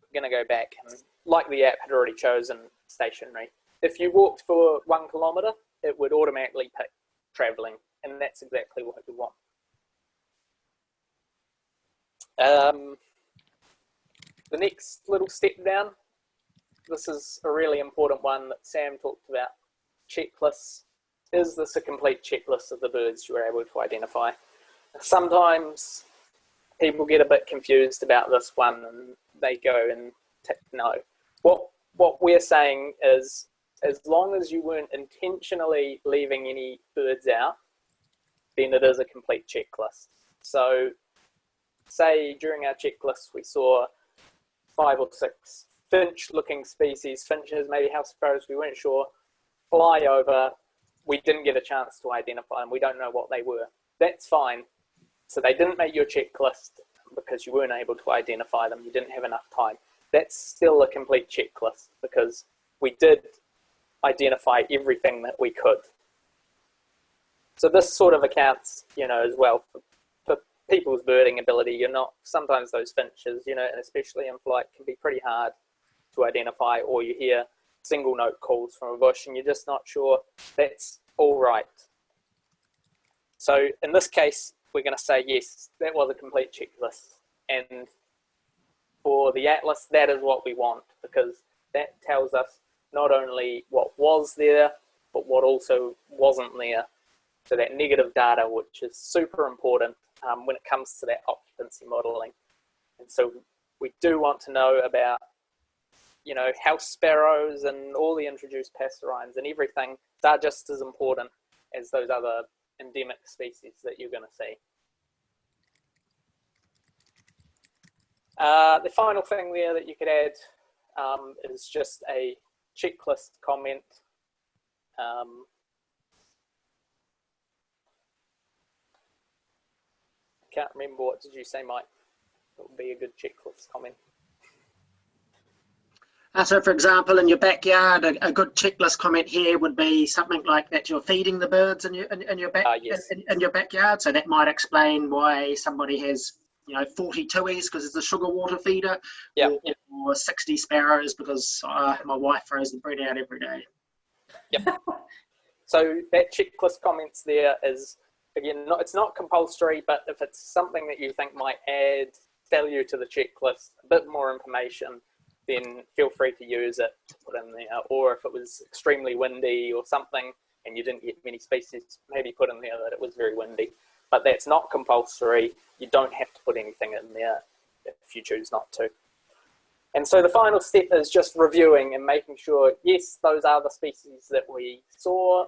we're going to go back, and like the app had already chosen stationary. If you walked for 1 kilometer, it would automatically pick traveling, and that's exactly what we want. The next little step down, this is a really important one that Sam talked about, checklists. Is this a complete checklist of the birds you were able to identify? Sometimes people get a bit confused about this one and they go and tick no. What we're saying is, as long as you weren't intentionally leaving any birds out, then it is a complete checklist. So say during our checklist we saw 5 or 6 finch-looking species, finches, maybe house sparrows, we weren't sure, fly over, we didn't get a chance to identify them, we don't know what they were. That's fine. So they didn't make your checklist because you weren't able to identify them, you didn't have enough time. That's still a complete checklist because we did identify everything that we could. So this sort of accounts, as well for people's birding ability. Sometimes those finches, and especially in flight, can be pretty hard to identify, or you hear single note calls from a bush and you're just not sure. That's all right. So in this case, we're going to say, yes, that was a complete checklist. And for the atlas, that is what we want, because that tells us not only what was there, but what also wasn't there. So that negative data, which is super important when it comes to that occupancy modeling. And so we do want to know about, house sparrows and all the introduced passerines and everything. They're just as important as those other endemic species that you're going to see. The final thing there that you could add is just a checklist comment. I can't remember, what did you say, Mike? It would be a good checklist comment. So for example, in your backyard, a good checklist comment here would be something like that you're feeding the birds in your backyard. So that might explain why somebody has 40 tuies because it's a sugar water feeder, or 60 sparrows because my wife throws the bread out every day. Yep. So that checklist comments there is, again, it's not compulsory, but if it's something that you think might add value to the checklist, a bit more information, then feel free to use it to put in there. Or if it was extremely windy or something and you didn't get many species, maybe put in there that it was very windy. But that's not compulsory. You don't have to put anything in there if you choose not to. And so the final step is just reviewing and making sure, yes, those are the species that we saw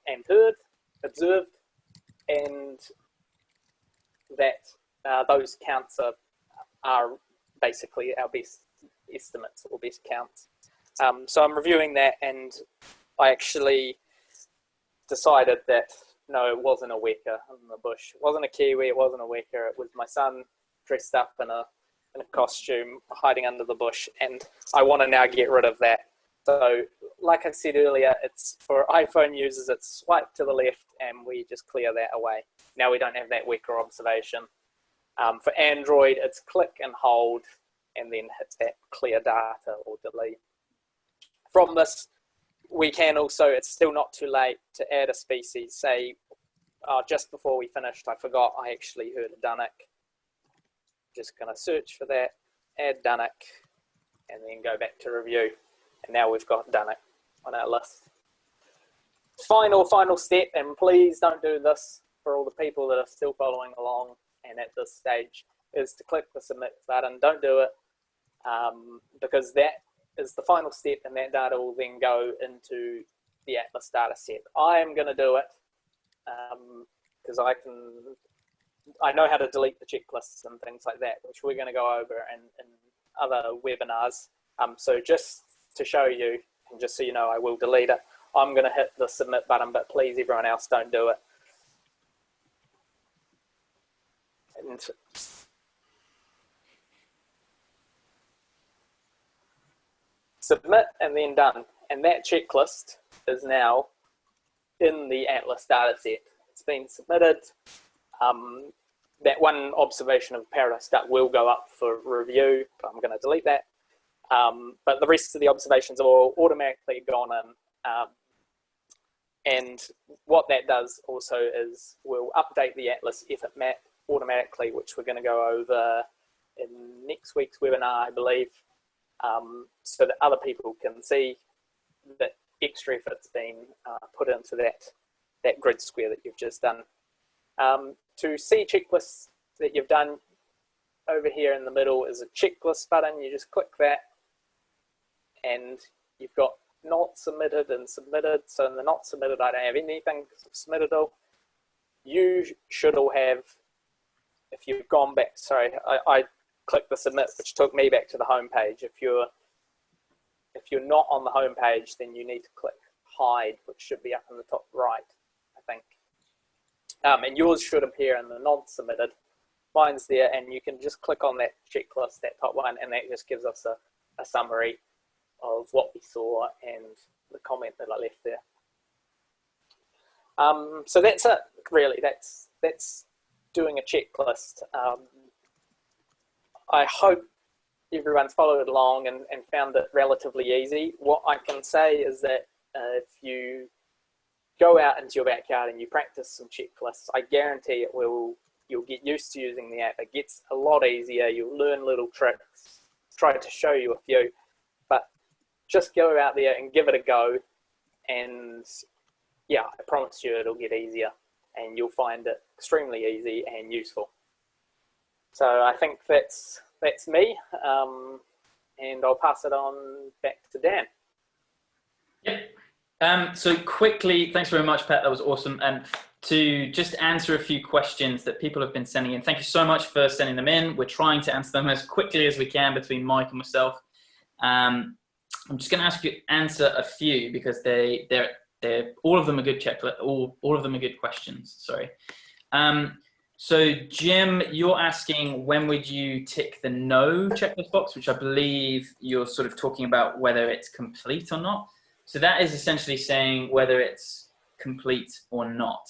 and heard, observed, and that those counts are basically our best estimates or best counts. So I'm reviewing that, and I actually decided that no, it wasn't a weka in the bush. It wasn't a kiwi, it wasn't a weka. It was my son dressed up in a costume hiding under the bush, and I want to now get rid of that. So like I said earlier, it's for iPhone users, it's swipe to the left and we just clear that away. Now we don't have that weka observation. For Android, it's click and hold and then hit that clear data or delete. From this, we can also, it's still not too late to add a species. Say, just before we finished, I forgot I actually heard a dunnock. Just going to search for that, add dunnock, and then go back to review. And now we've got dunnock on our list. Final step, and please don't do this for all the people that are still following along and at this stage, is to click the submit button. Don't do it because that is the final step, and that data will then go into the Atlas data set. I am going to do it because I know how to delete the checklists and things like that, which we're going to go over in other webinars. So just to show you, and just so you know, I will delete it. I'm going to hit the submit button, but please, everyone else, don't do it. And submit and then done. And that checklist is now in the Atlas data set. It's been submitted. That one observation of paradise duck will go up for review, but I'm going to delete that. But the rest of the observations are all automatically gone in. And what that does also is we'll update the Atlas effort map automatically, which we're going to go over in next week's webinar, I believe, so that other people can see that extra effort's been put into that grid square that you've just done. To see checklists that you've done, over here in the middle is a checklist button. You just click that and you've got not submitted and submitted. So in the not submitted, I don't have anything submitted all. You should all have, if you've gone back, sorry, I clicked the submit, which took me back to the home page. If you're not on the home page, then you need to click hide, which should be up in the top right, I think. And yours should appear in the non-submitted. Mine's there, and you can just click on that checklist, that top one, and that just gives us a summary of what we saw and the comment that I left there. So that's it, really. That's doing a checklist. I hope everyone's followed along and found it relatively easy. What I can say is that if you go out into your backyard and you practice some checklists, I guarantee you'll get used to using the app. It gets a lot easier. You'll learn little tricks. Try to show you a few, but just go out there and give it a go. And yeah, I promise you it'll get easier and you'll find it extremely easy and useful. So I think that's me. And I'll pass it on back to Dan. Yep. So quickly, thanks very much, Pat. That was awesome. And to just answer a few questions that people have been sending in. Thank you so much for sending them in. We're trying to answer them as quickly as we can between Mike and myself. I'm just going to answer a few because they're all of them are good checklist. All of them are good questions. Sorry. So Jim, you're asking when would you tick the no checklist box, which I believe you're sort of talking about whether it's complete or not. So that is essentially saying whether it's complete or not.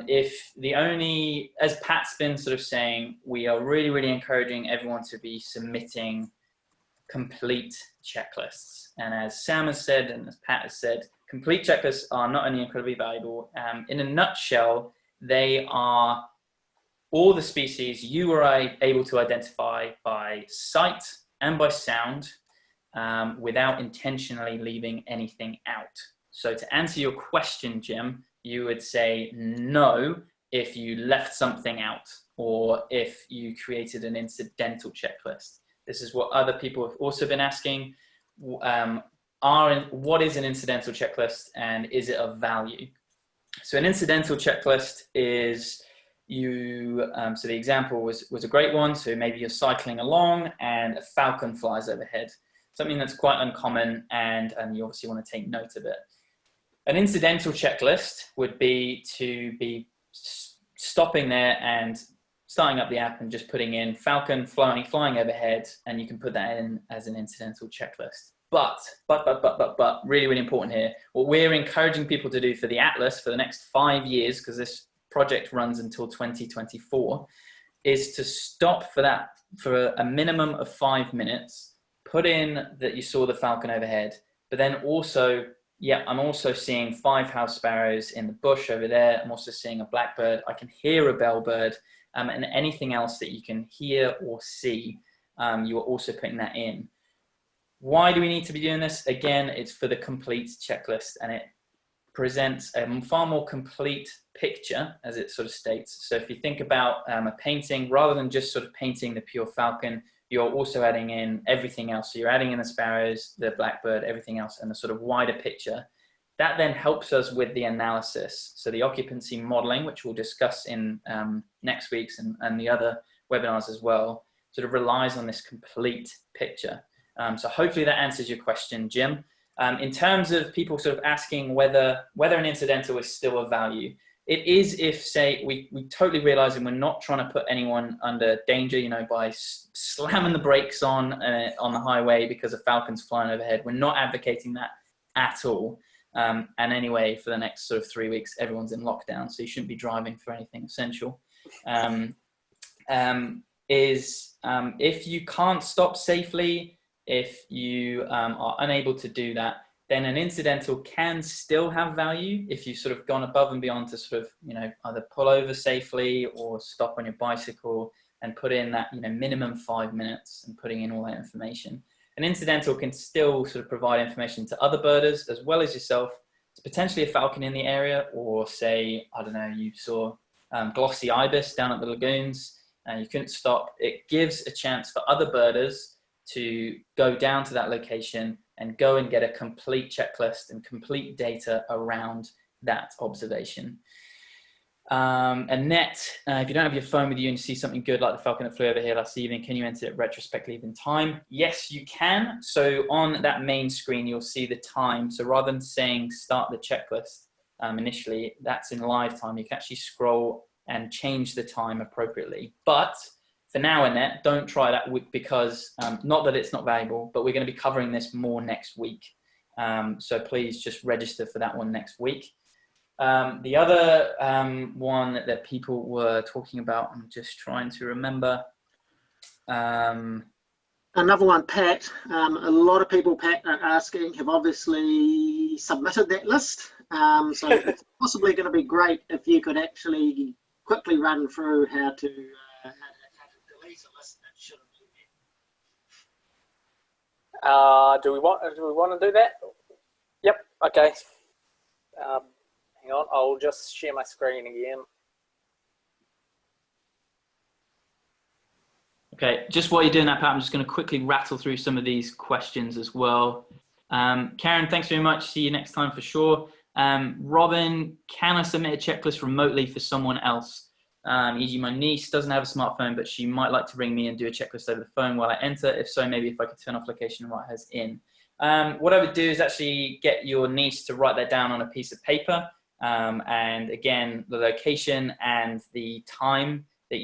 If the only, as Pat's been sort of saying, we are really, really encouraging everyone to be submitting complete checklists. And as Sam has said, and as Pat has said, complete checklists are not only incredibly valuable, in a nutshell, they are all the species you were able to identify by sight and by sound, without intentionally leaving anything out. So to answer your question, Jim, you would say no if you left something out, or if you created an incidental checklist. This is what other people have also been asking. What is an incidental checklist, and is it of value? So an incidental checklist is so the example was a great one. So maybe you're cycling along and a falcon flies overhead, something that's quite uncommon, and you obviously want to take note of it. An incidental checklist would be to be stopping there and starting up the app and just putting in falcon flying overhead, and you can put that in as an incidental checklist. But, really, really important here, what we're encouraging people to do for the Atlas for the next 5 years, because this project runs until 2024, is to stop for a minimum of 5 minutes, put in that you saw the falcon overhead, but then also, yeah, I'm also seeing 5 house sparrows in the bush over there. I'm also seeing a blackbird. I can hear a bellbird, and anything else that you can hear or see, you are also putting that in. Why do we need to be doing this? Again, it's for the complete checklist, and it presents a far more complete picture, as it sort of states. So if you think about a painting, rather than just sort of painting the pure falcon, you're also adding in everything else. So you're adding in the sparrows, the blackbird, everything else, and the sort of wider picture. That then helps us with the analysis. So the occupancy modeling, which we'll discuss in next week's and the other webinars as well, sort of relies on this complete picture. So hopefully that answers your question, Jim. In terms of people sort of asking whether an incidental is still of value, it is if, say, we totally realize and we're not trying to put anyone under danger, you know, by slamming the brakes on the highway because a falcon's flying overhead. We're not advocating that at all. And anyway, for the next sort of 3 weeks, everyone's in lockdown, so you shouldn't be driving for anything essential. If you can't stop safely, if you are unable to do that, then an incidental can still have value if you've sort of gone above and beyond to sort of, you know, either pull over safely or stop on your bicycle and put in that, you know, minimum 5 minutes and putting in all that information. An incidental can still sort of provide information to other birders as well as yourself. It's potentially a falcon in the area, or say, I don't know, you saw glossy ibis down at the lagoons and you couldn't stop. It gives a chance for other birders to go down to that location and go and get a complete checklist and complete data around that observation. Annette, if you don't have your phone with you and you see something good like the falcon that flew over here last evening, can you enter it retrospectively in time? Yes, you can. So on that main screen, you'll see the time. So rather than saying start the checklist initially, that's in live time. You can actually scroll and change the time appropriately. But for now, Annette, don't try that because not that it's not valuable, but we're going to be covering this more next week. So please just register for that one next week. The other one that people were talking about, I'm just trying to remember. Another one, Pat. A lot of people, Pat, are asking, have obviously submitted that list. So it's possibly going to be great if you could actually quickly run through how to delete a list that shouldn't be there. Do we want to do that? Yep. Okay. Hang on, I'll just share my screen again. Okay, just while you're doing that, Pat, I'm just going to quickly rattle through some of these questions as well. Karen, thanks very much. See you next time for sure. Robin, can I submit a checklist remotely for someone else? E.g. my niece doesn't have a smartphone, but she might like to ring me and do a checklist over the phone while I enter. If so, maybe if I could turn off location and write hers in. What I would do is actually get your niece to write that down on a piece of paper. And again, the location and the time that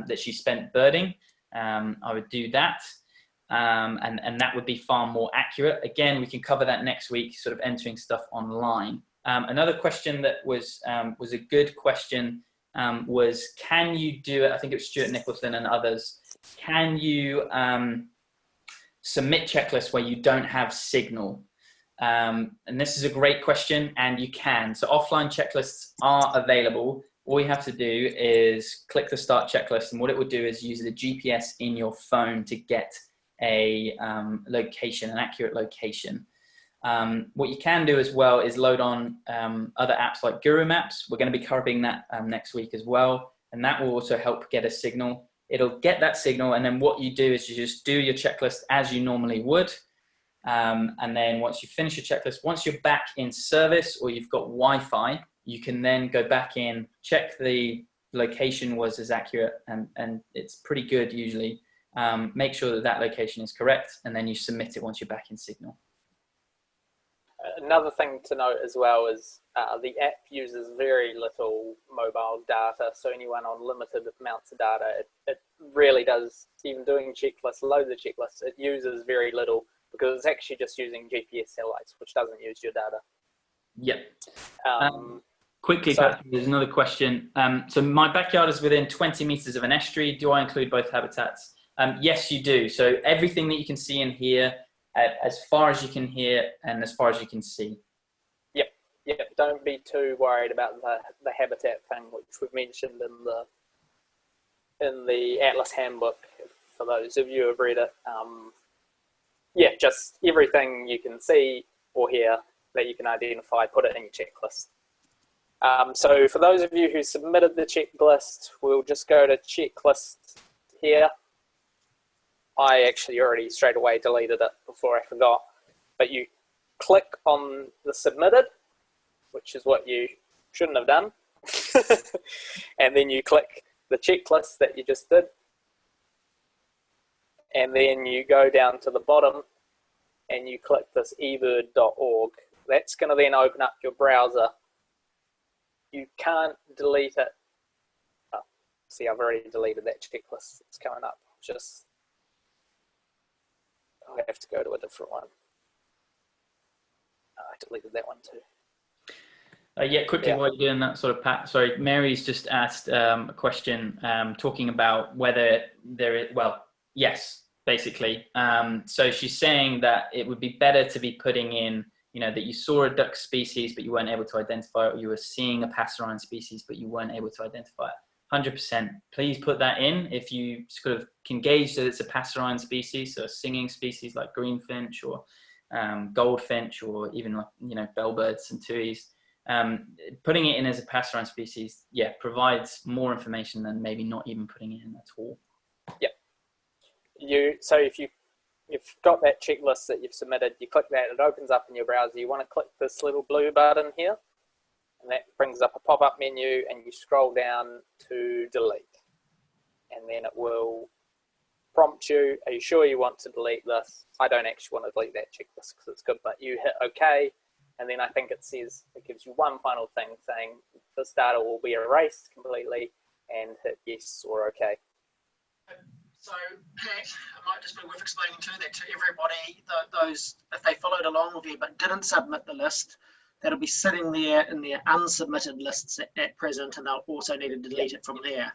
that she spent birding, I would do that. And that would be far more accurate. Again, we can cover that next week, sort of entering stuff online. Another question that was a good question was, can you do it? I think it was Stuart Nicholson and others. Can you submit checklists where you don't have signal? And this is a great question, and you can. So offline checklists are available all you have to do is click the start checklist, and what it will do is use the GPS in your phone to get a location, an accurate location. What you can do as well is load on other apps like Guru Maps. We're going to be covering that next week as well, and that will also help get a signal. It'll get that signal, and then what you do is you just do your checklist as you normally would. And then once you finish your checklist, once you're back in service or you've got Wi-Fi, you can then go back in, check the location was as accurate, and it's pretty good usually. Make sure that that location is correct, and then you submit it once you're back in signal. Another thing to note as well is the app uses very little mobile data, so anyone on limited amounts of data, it really does, even doing checklists, loads of checklists, it uses very little because it's actually just using GPS satellites, which doesn't use your data. Yep. So, Quickly, Patrick, there's another question. So my backyard is within 20 meters of an estuary. Do I include both habitats? Yes, you do. So everything that you can see in here, as far as you can hear and as far as you can see. Yep. Don't be too worried about the habitat thing, which we've mentioned in the Atlas Handbook. For those of you who have read it, yeah, just everything you can see or hear that you can identify, put it in your checklist. So for those of you who submitted the checklist, we'll just go to checklist here. I actually already straight away deleted it before I forgot, but you click on the submitted, which is what you shouldn't have done. And then you click the checklist that you just did. And then you go down to the bottom and you click this eBird.org. That's going to then open up your browser. You can't delete it. Oh, see, I've already deleted that checklist. It's coming up. Just, I have to go to a different one. I deleted that one too. Yeah, quickly, while you're doing that, sort of, Pat, sorry, Mary's just asked a question talking about whether there is, well, yes, basically. So she's saying that it would be better to be putting in, you know, that you saw a duck species, but you weren't able to identify it, or you were seeing a passerine species, but you weren't able to identify it. 100%. Please put that in if you sort of can gauge that it's a passerine species, so a singing species like greenfinch or goldfinch, or even, like, you know, bellbirds and tuis. Putting it in as a passerine species, yeah, provides more information than maybe not even putting it in at all. Yep. So if you've got that checklist that you've submitted, you click that, it opens up in your browser. You want to click this little blue button here, and that brings up a pop-up menu, and you scroll down to delete. And then it will prompt you, are you sure you want to delete this? I don't actually want to delete that checklist because it's good, but you hit OK. And then I think it says, it gives you one final thing saying this data will be erased completely, and hit yes or OK. So, Pat, it might just be worth explaining too that to everybody, those, if they followed along with you but didn't submit the list, that'll be sitting there in their unsubmitted lists at present, and they'll also need to delete it from there.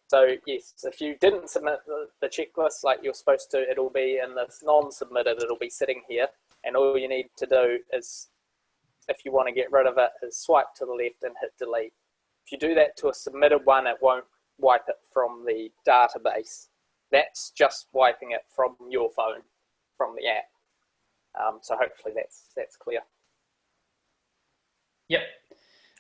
So yes, if you didn't submit the checklist like you're supposed to, it'll be in this non-submitted, it'll be sitting here, and all you need to do is, if you want to get rid of it, is swipe to the left and hit delete. If you do that to a submitted one, it won't wipe it from the database. That's just wiping it from your phone, from the app. So hopefully that's clear. Yep.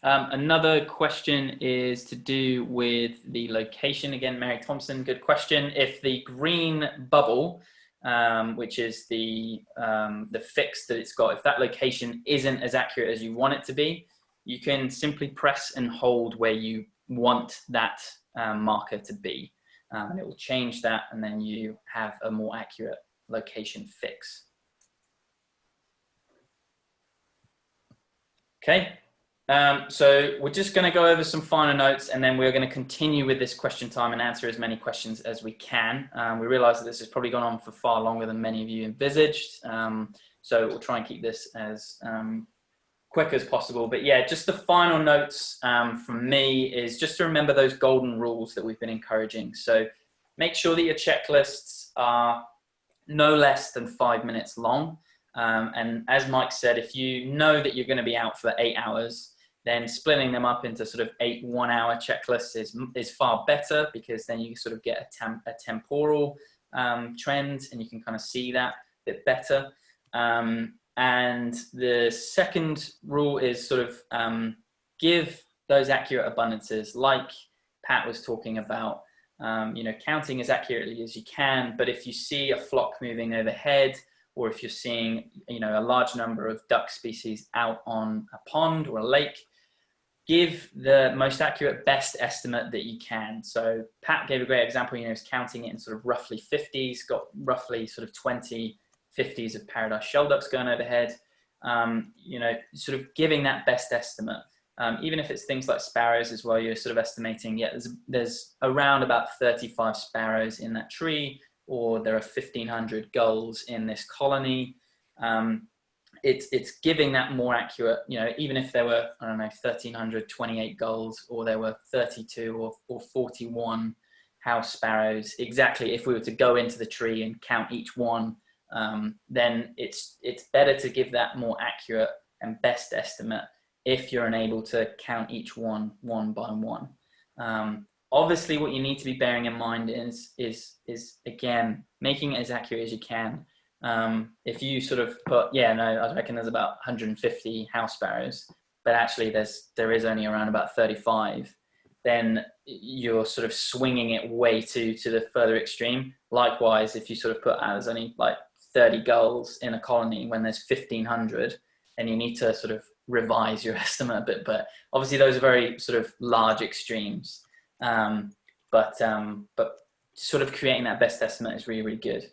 Another question is to do with the location. Again, Mary Thompson, good question. If the green bubble, which is the fix that it's got, if that location isn't as accurate as you want it to be, you can simply press and hold where you want that marker to be. And it will change that, and then you have a more accurate location fix. Okay, so we're just going to go over some final notes, and then we're going to continue with this question time and answer as many questions as we can. We realize that this has probably gone on for far longer than many of you envisaged, so we'll try and keep this as quick as possible. But yeah, just the final notes from me is just to remember those golden rules that we've been encouraging. So make sure that your checklists are no less than 5 minutes long. And as Mike said, if you know that you're going to be out for 8 hours, then splitting them up into sort of 8 1-hour checklists is far better, because then you sort of get a temporal trend, and you can kind of see that a bit better. And the second rule is sort of give those accurate abundances, like Pat was talking about, you know, counting as accurately as you can. But if you see a flock moving overhead, or if you're seeing, you know, a large number of duck species out on a pond or a lake, give the most accurate best estimate that you can. So Pat gave a great example, you know, he's counting it in sort of roughly 50s, got roughly sort of 20 50s of paradise shell ducks going overhead. You know, sort of giving that best estimate. Even if it's things like sparrows as well, you're sort of estimating, yeah, there's around about 35 sparrows in that tree, or there are 1,500 gulls in this colony. It's giving that more accurate, you know, even if there were, I don't know, 1,328 gulls, or there were 32 or 41 house sparrows, exactly, if we were to go into the tree and count each one, then it's better to give that more accurate and best estimate if you're unable to count each one by one. Obviously, what you need to be bearing in mind is again, making it as accurate as you can. If you sort of put, yeah, no, I reckon there's about 150 house sparrows, but actually there is only around about 35, then you're sort of swinging it way to the further extreme. Likewise, if you sort of put, there's only like 30 gulls in a colony when there's 1,500, then you need to sort of revise your estimate a bit. But obviously those are very sort of large extremes. But sort of creating that best estimate is really, really good.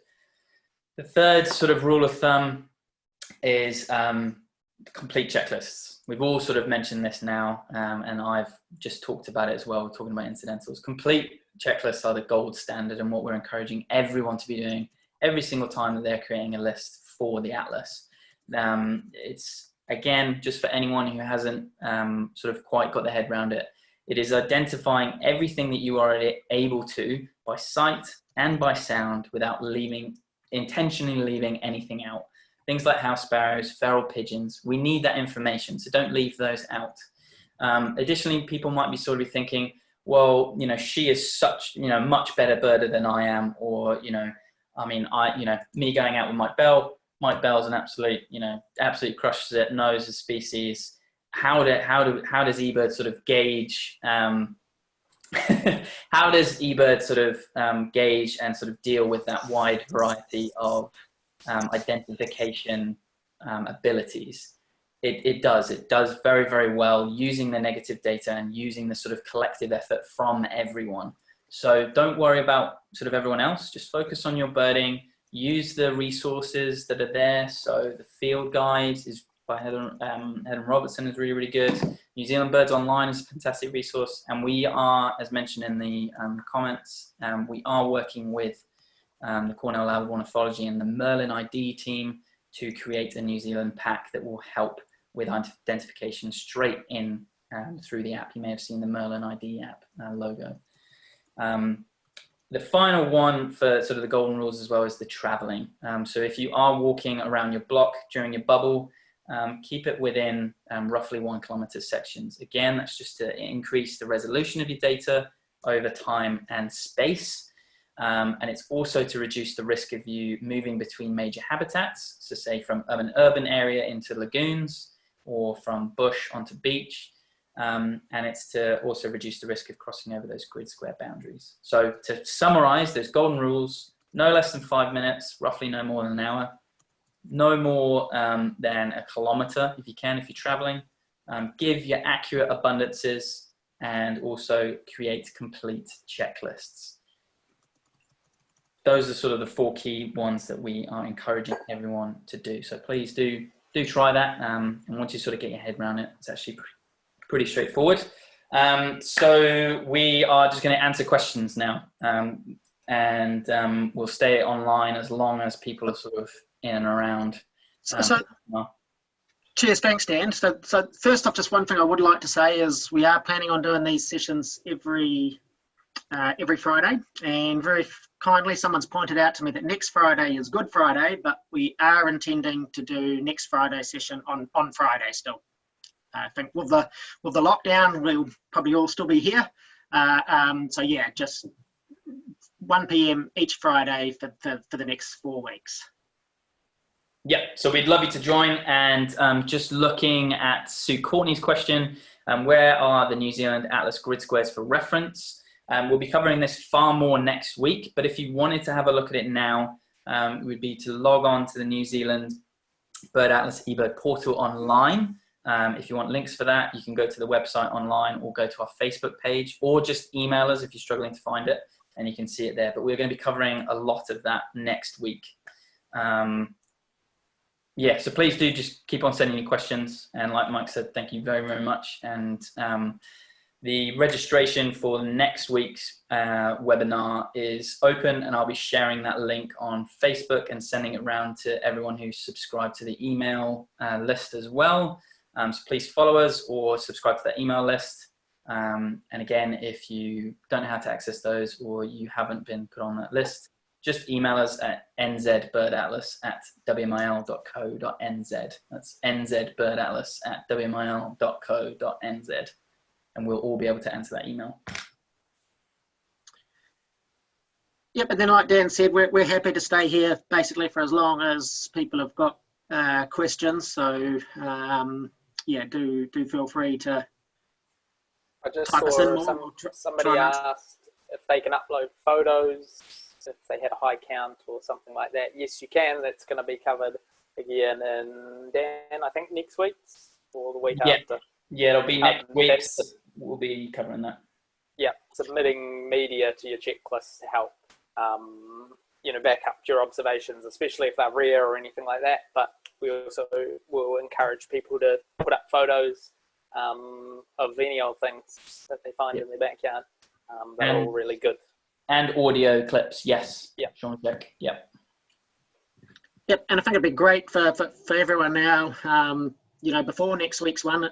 The third sort of rule of thumb is complete checklists. We've all sort of mentioned this now, and I've just talked about it as well, talking about incidentals. Complete checklists are the gold standard, and what we're encouraging everyone to be doing every single time that they're creating a list for the atlas. It's, again, just for anyone who hasn't sort of quite got their head around it, it is identifying everything that you are able to by sight and by sound without intentionally leaving anything out. Things like house sparrows, feral pigeons, we need that information, so don't leave those out. Additionally, people might be sort of thinking, well, you know, she is such, you know, much better birder than I am, or, you know, I mean, me going out with Mike Bell's an absolute, you know, absolutely crushes it, knows the species. How does eBird sort of gauge, how does eBird sort of gauge and sort of deal with that wide variety of identification abilities? It does very, very well using the negative data and using the sort of collective effort from everyone. So don't worry about sort of everyone else, just focus on your birding, use the resources that are there. So the field guide is by Helen Robertson, is really, really good. New Zealand Birds Online is a fantastic resource. And we are, as mentioned in the comments, we are working with the Cornell Lab of Ornithology and the Merlin ID team to create a New Zealand pack that will help with identification straight in through the app. You may have seen the Merlin ID app logo. The final one for sort of the golden rules as well is the traveling. So if you are walking around your block during your bubble, keep it within roughly 1 kilometer sections. Again, that's just to increase the resolution of your data over time and space. And it's also to reduce the risk of you moving between major habitats. So say from an urban area into lagoons, or from bush onto beach. And it's to also reduce the risk of crossing over those grid square boundaries. So to summarize those golden rules, no less than 5 minutes, roughly no more than an hour, no more than 1 kilometer if you can, if you're traveling, give your accurate abundances, and also create complete checklists. Those are sort of the 4 key ones that we are encouraging everyone to do. So please do try that. And once you sort of get your head around it, it's actually pretty straightforward. So we are just going to answer questions now, and we'll stay online as long as people are sort of in and around. Cheers, thanks, Dan. So first off, just one thing I would like to say is we are planning on doing these sessions every Friday, and very kindly someone's pointed out to me that next Friday is Good Friday, but we are intending to do next Friday session on Friday still. I think with the lockdown, we'll probably all still be here. So yeah, just 1 p.m. each Friday for the next 4 weeks. Yeah, so we'd love you to join. And just looking at Sue Courtney's question, where are the New Zealand Atlas grid squares for reference? We'll be covering this far more next week, but if you wanted to have a look at it now, it would be to log on to the New Zealand Bird Atlas eBird portal online. If you want links for that, you can go to the website online or go to our Facebook page, or just email us if you're struggling to find it, and you can see it there. But we're going to be covering a lot of that next week. Yeah, so please do just keep on sending your questions. And like Mike said, thank you very, very much. And the registration for next week's webinar is open, and I'll be sharing that link on Facebook and sending it around to everyone who's subscribed to the email list as well. So please follow us or subscribe to that email list. And again, if you don't know how to access those or you haven't been put on that list, just email us at nzbirdatlas@wmil.co.nz. That's nzbirdatlas@wmil.co.nz. And we'll all be able to answer that email. Yep, and then like Dan said, we're happy to stay here basically for as long as people have got questions. So yeah, do feel free to I just type us in more. saw somebody asked if they can upload photos, if they had a high count or something like that. Yes, you can. That's going to be covered again in Dan, I think, next week or the week after. Yeah, it'll be next week. We'll be covering that. Yeah, submitting media to your checklist to help, back up your observations, especially if they're rare or anything like that. But we also will encourage people to put up photos of any old things that they find in their backyard. They're all really good. And audio clips, yes. Yeah. Sean check. Yep. Yep, and I think it'd be great for everyone now, before next week's one,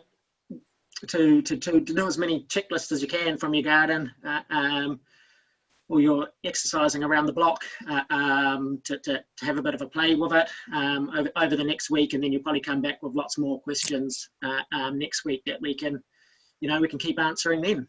to do as many checklists as you can from your garden, or you're exercising around the block, to have a bit of a play with it over the next week, and then you'll probably come back with lots more questions next week that we can keep answering then.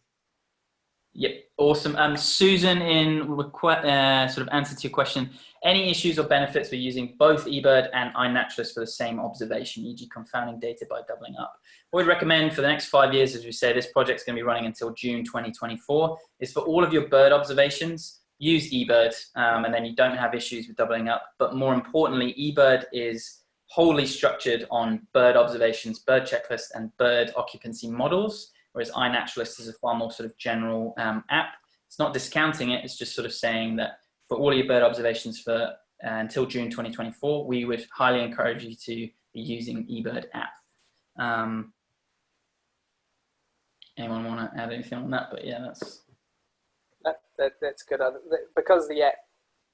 Yep, awesome. Susan, in sort of answer to your question, any issues or benefits with using both eBird and iNaturalist for the same observation, e.g. confounding data by doubling up? What we'd recommend for the next 5 years, as we say, this project's going to be running until June 2024, is for all of your bird observations, use eBird, and then you don't have issues with doubling up. But more importantly, eBird is wholly structured on bird observations, bird checklists, and bird occupancy models, whereas iNaturalist is a far more sort of general app. It's not discounting it, it's just sort of saying that for all of your bird observations for until June 2024, we would highly encourage you to be using eBird app. Anyone want to add anything on that? But yeah, that's good. Because the app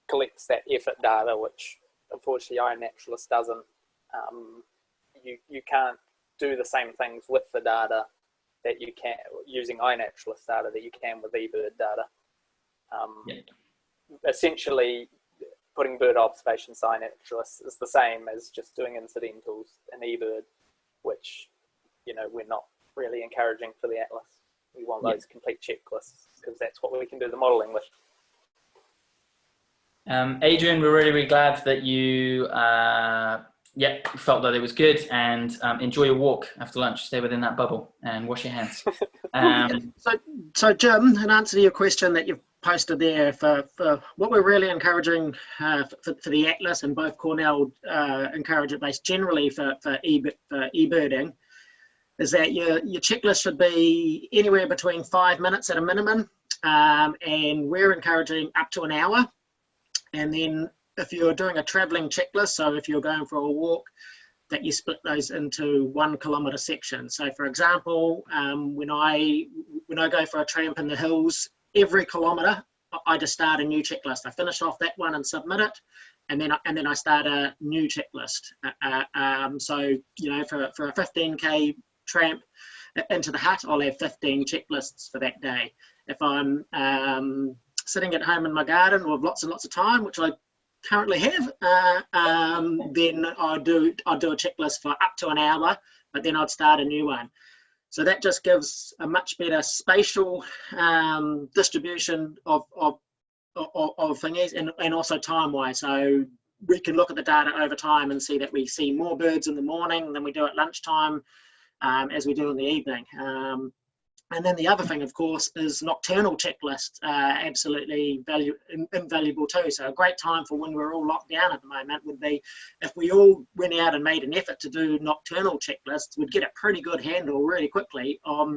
collects that effort data, which unfortunately iNaturalist doesn't, you can't do the same things with the data that you can using iNaturalist data that you can with eBird data. Essentially, putting bird observations to iNaturalist is the same as just doing incidentals in eBird, which we're not really encouraging for the Atlas. We want those complete checklists because that's what we can do the modelling with. Adrian, we're really, really glad that you felt that it was good, and enjoy your walk after lunch. Stay within that bubble and wash your hands. So Jim, in answer to your question that you've posted there, for what we're really encouraging for the Atlas, and both Cornell encourage it based generally for eBirding, is that your checklist should be anywhere between 5 minutes at a minimum, and we're encouraging up to an hour. And then if you're doing a travelling checklist, so if you're going for a walk, that you split those into 1 kilometre sections. So for example, when I go for a tramp in the hills, every kilometre I just start a new checklist. I finish off that one and submit it, and then I start a new checklist. So for a 15k tramp into the hut, I'll have 15 checklists for that day. If I'm sitting at home in my garden with lots and lots of time, which I currently have, then I'll do a checklist for up to an hour but then I'd start a new one. So that just gives a much better spatial distribution of thingies, and also time-wise. So we can look at the data over time and see that we see more birds in the morning than we do at lunchtime, as we do in the evening. And then the other thing, of course, is nocturnal checklists are absolutely invaluable too. So a great time for when we're all locked down at the moment would be if we all went out and made an effort to do nocturnal checklists. We'd get a pretty good handle really quickly on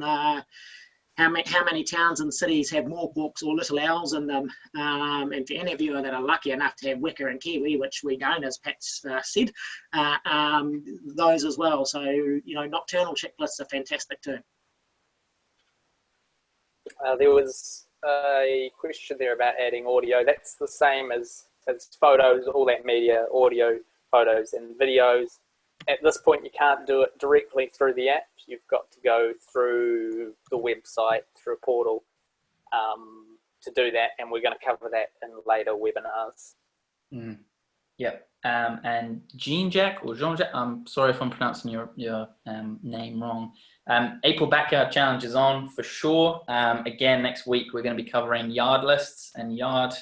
how many towns and cities have moorhawks or little owls in them. And for any of you that are lucky enough to have weka and kiwi, which we don't, as Pat's said, those as well. So, nocturnal checklists are fantastic too. There was a question there about adding audio. That's the same as photos, all that media, audio, photos and videos. At this point, you can't do it directly through the app. You've got to go through the website, through a portal to do that. And we're going to cover that in later webinars. Yep. And Jean-Jacques or Jean-Jacques, I'm sorry if I'm pronouncing your name wrong. April Backyard Challenge is on for sure. Again, next week we're going to be covering yard lists and yard,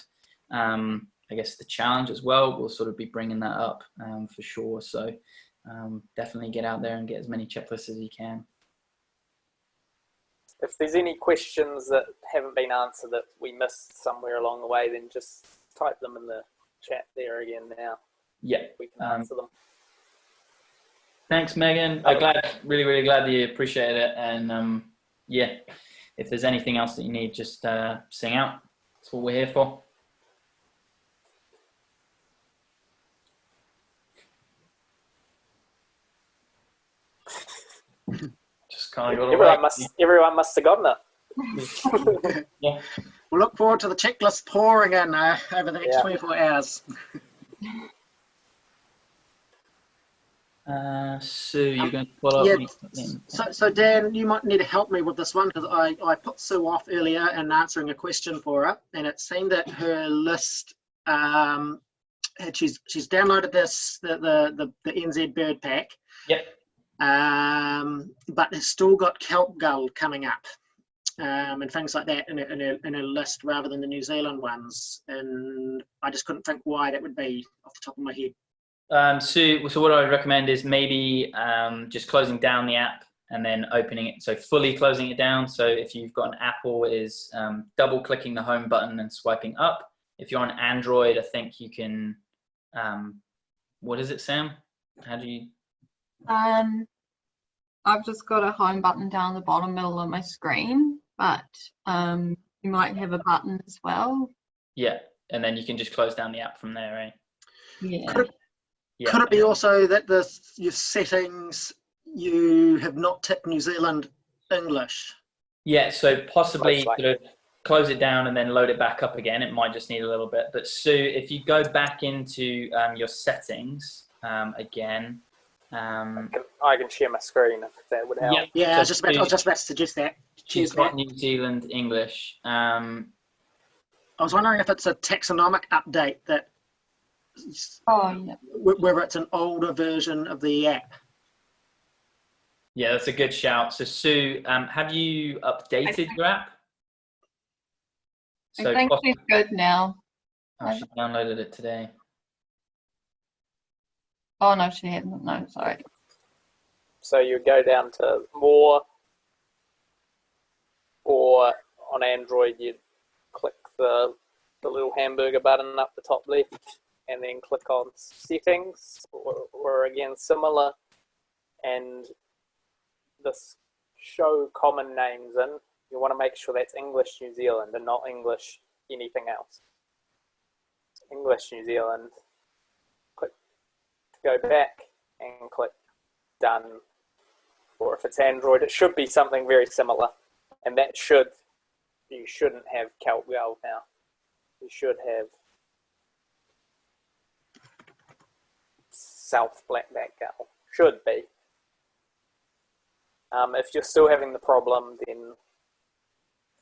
I guess the challenge as well. We'll sort of be bringing that up for sure. So definitely get out there and get as many checklists as you can. If there's any questions that haven't been answered that we missed somewhere along the way, then just type them in the chat there again now. Yeah, we can answer them. Thanks, Megan. I'm really glad that you appreciate it. And yeah, if there's anything else that you need, just sing out. That's what we're here for. Just kind of got everyone must have gotten it. Yeah. We'll look forward to the checklist pouring in over the next 24 hours. Sue, you're going to follow up? So Dan, you might need to help me with this one, because I put Sue off earlier in answering a question for her, and it seemed that her list, she's downloaded the NZ bird pack. Yep. But has still got kelp gull coming up. And things like that in a list rather than the New Zealand ones, and I just couldn't think why that would be off the top of my head. So what I would recommend is maybe just closing down the app and then opening it, so fully closing it down. So if you've got an Apple, is double clicking the home button and swiping up. If you're on Android, I think you can, what is it, Sam? How do you? I've just got a home button down the bottom middle of my screen, but you might have a button as well. Yeah, and then you can just close down the app from there, right? Yeah. Could it be also that your settings, you have not ticked New Zealand English? Yeah, so possibly sort of close it down and then load it back up again. It might just need a little bit. But Sue, if you go back into your settings again. I can share my screen if that would help. Yeah, I was just about to suggest that. She's got New Zealand English. I was wondering if it's a taxonomic update that, whether it's an older version of the app. Yeah, that's a good shout. So Sue, have you updated your app? I think she's good now. Oh, she downloaded it today. Oh no, she hasn't. No, sorry. So you go down to more, or on Android you'd click the little hamburger button up the top left, and then click on settings, or again similar, and this show common names in. You want to make sure that's English New Zealand and not English anything else. English New Zealand. Click to go back and click done. Or if it's Android, it should be something very similar, and that you shouldn't have kelp gull now. You should have South blackback gull. Should be. If you're still having the problem, then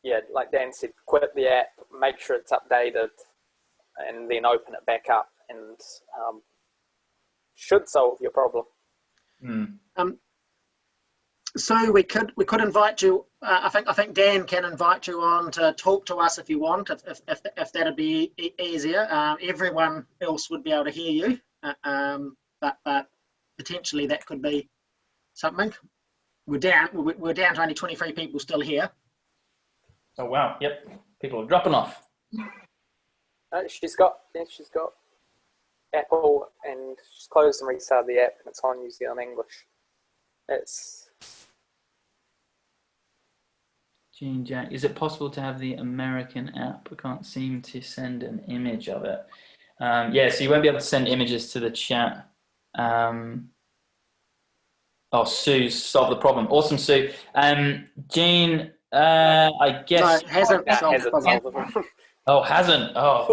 yeah, like Dan said, quit the app, make sure it's updated, and then open it back up, and should solve your problem. So we could invite you. I think Dan can invite you on to talk to us if you want. If that'd be easier. Everyone else would be able to hear you, but potentially that could be something. We're down to only 23 people still here. Oh wow! Yep, people are dropping off. She's got Apple, and she's closed and restarted the app, and it's on New Zealand English. It's Jean Jack, is it possible to have the American app? I can't seem to send an image of it. Yeah, so you won't be able to send images to the chat. Oh, Sue's solved the problem. Awesome, Sue. Jean, I guess... No, it hasn't solved the problem. Oh, hasn't? Oh.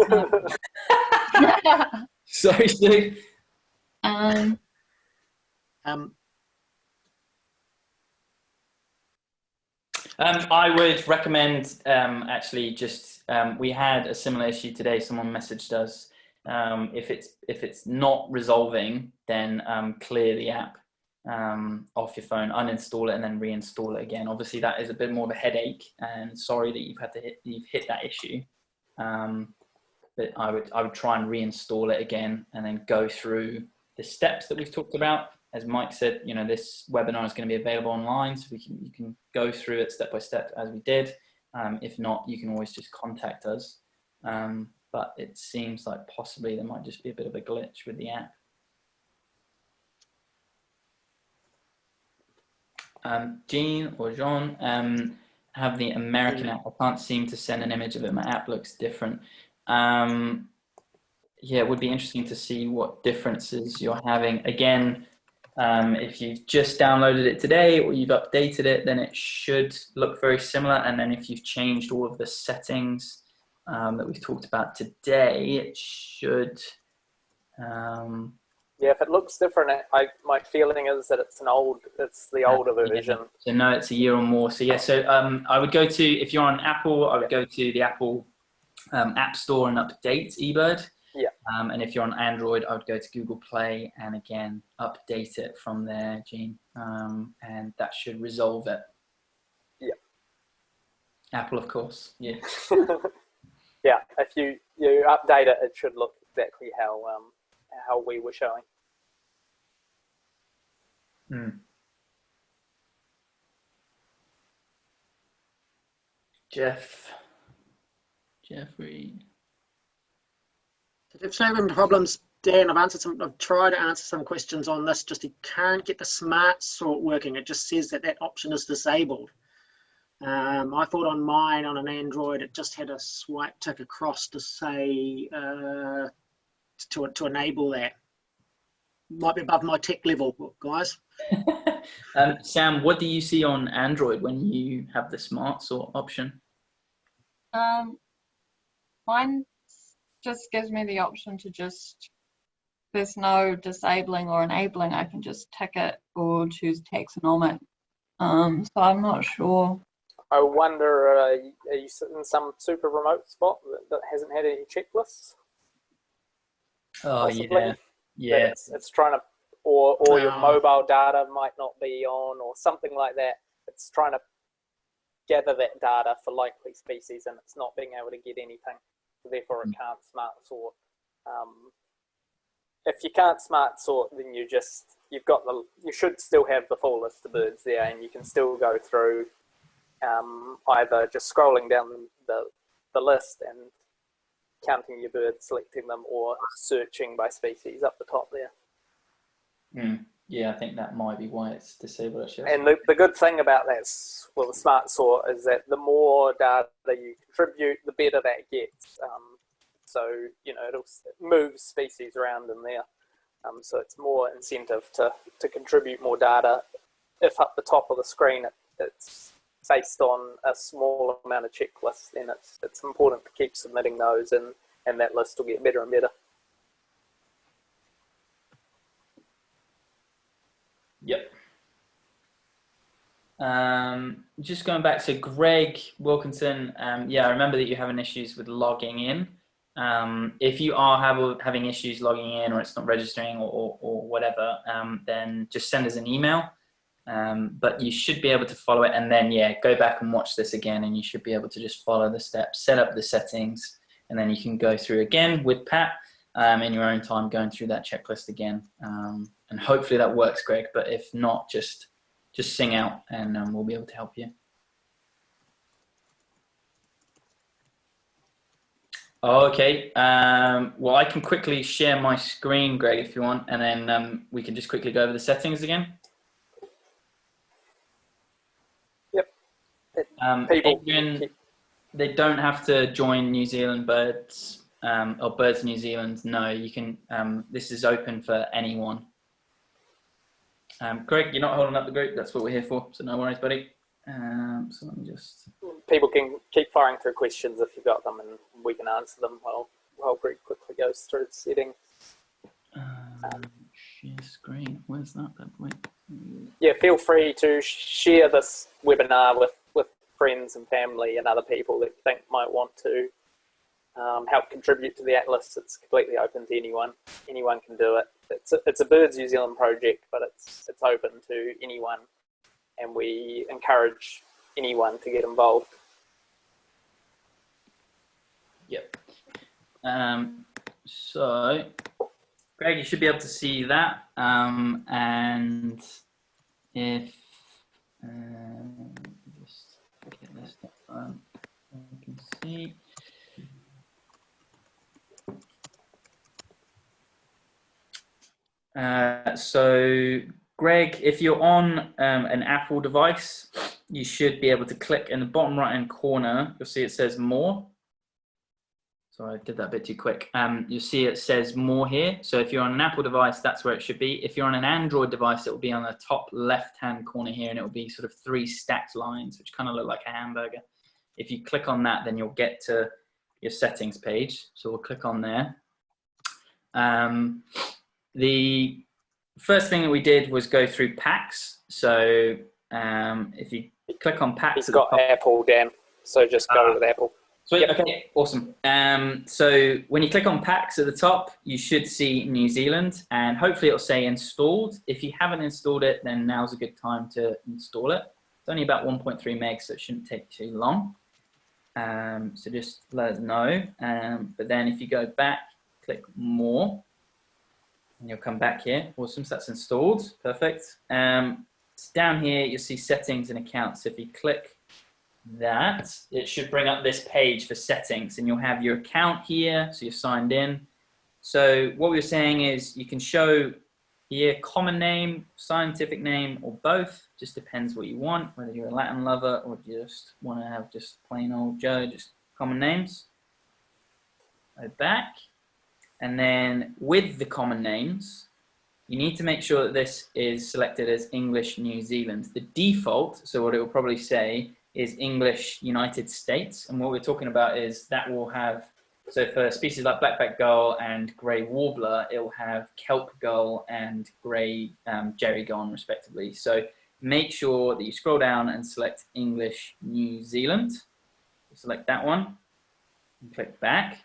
Sorry, Sue. I would recommend actually just we had a similar issue today. Someone messaged us. If it's not resolving, then clear the app off your phone, uninstall it, and then reinstall it again. Obviously, that is a bit more of a headache, and sorry that you've hit that issue. But I would try and reinstall it again, and then go through the steps that we've talked about. As Mike said, you know, this webinar is going to be available online, so you can go through it step by step as we did. If not, you can always just contact us. But it seems like possibly there might just be a bit of a glitch with the app. Jean or Jean have the American app. I can't seem to send an image of it. My app looks different. Yeah, it would be interesting to see what differences you're having. Again, if you've just downloaded it today or you've updated it, then it should look very similar. And then if you've changed all of the settings that we've talked about today, it should... yeah, if it looks different, my feeling is that it's the older version. So no, it's a year or more. So yeah, so I would go to, if you're on Apple, I would go to the Apple App Store and update eBird. Yeah. And if you're on Android, I would go to Google Play and again update it from there, Jean, and that should resolve it. Yeah. Apple, of course. Yeah. Yeah. If you update it, it should look exactly how we were showing. Jeffrey. If you're having problems, Dan, I've tried to answer some questions on this. Just you can't get the smart sort working. It just says that option is disabled. I thought on mine, on an Android, it just had a swipe tick across to say to enable that. Might be above my tech level, guys. Sam, what do you see on Android when you have the smart sort option? Mine just gives me the option to there's no disabling or enabling. I can just tick it or choose taxonomic. So I'm not sure. I wonder, are you in some super remote spot that hasn't had any checklists? Oh, possibly? Yeah. It's trying to, or your mobile data might not be on, or something like that. It's trying to gather that data for likely species, and it's not being able to get anything. So therefore, it can't smart sort. If you can't smart sort, then you should still have the full list of birds there, and you can still go through either just scrolling down the list and counting your birds, selecting them, or searching by species up the top there. Yeah, I think that might be why it's disabled, actually. And the good thing about that, the smart sort, is that the more data you contribute, the better that gets. So, you know, it moves species around in there. So it's more incentive to contribute more data. If up the top of the screen it's based on a small amount of checklists, then it's important to keep submitting those, and that list will get better and better. Yep. Just going back to Greg Wilkinson, yeah, I remember that you're having issues with logging in. If you are having issues logging in, or it's not registering, or whatever, then just send us an email, but you should be able to follow it, and then go back and watch this again, and you should be able to just follow the steps, set up the settings, and then you can go through again with Pat in your own time, going through that checklist again, and hopefully that works, Greg. But if not, just sing out, and we'll be able to help you. Okay, well, I can quickly share my screen, Greg, if you want, and then we can just quickly go over the settings again. Yep. Adrian, they don't have to join New Zealand Birds or Birds New Zealand. No, you can. This is open for anyone. Greg, you're not holding up the group. That's what we're here for. So no worries, buddy. So let me just. People can keep firing through questions if you've got them, and we can answer them while Greg quickly goes through the settings. Share screen. Where's that? Yeah, feel free to share this webinar with friends and family and other people that you think might want to help contribute to the Atlas. It's completely open to anyone. Anyone can do it. It's a Birds New Zealand project, but it's open to anyone, and we encourage anyone to get involved. Yep. So, Greg, you should be able to see that. And if just get this done, I can see. So, Greg, if you're on an Apple device, you should be able to click in the bottom right-hand corner. You'll see it says More. Sorry, I did that a bit too quick. You'll see it says More here. So if you're on an Apple device, that's where it should be. If you're on an Android device, it will be on the top left-hand corner here, and it will be sort of 3 stacked lines, which kind of look like a hamburger. If you click on that, then you'll get to your settings page. So we'll click on there. The first thing that we did was go through packs. So if you click on packs, it's got Apple, Dan. So just go with Apple. Sweet. Yep. Okay, awesome. So when you click on packs at the top, you should see New Zealand, and hopefully it'll say installed. If you haven't installed it, then now's a good time to install it. It's only about 1.3 megs, so it shouldn't take too long. So just let us know. But then if you go back, click More, and you'll come back here. Awesome, so that's installed. Perfect. So down here, you'll see settings and accounts. So if you click that, it should bring up this page for settings, and you'll have your account here, so you're signed in. So what we were saying is you can show here common name, scientific name, or both. Just depends what you want, whether you're a Latin lover or just want to have just plain old Joe, just common names. Go back, and then with the common names, you need to make sure that this is selected as English New Zealand. The default, so what it will probably say, is English United States, and what we're talking about is that will have, so for species like blackback gull and grey warbler, it will have kelp gull and grey jerry gull respectively. So make sure that you scroll down and select English New Zealand. Select that one and click back.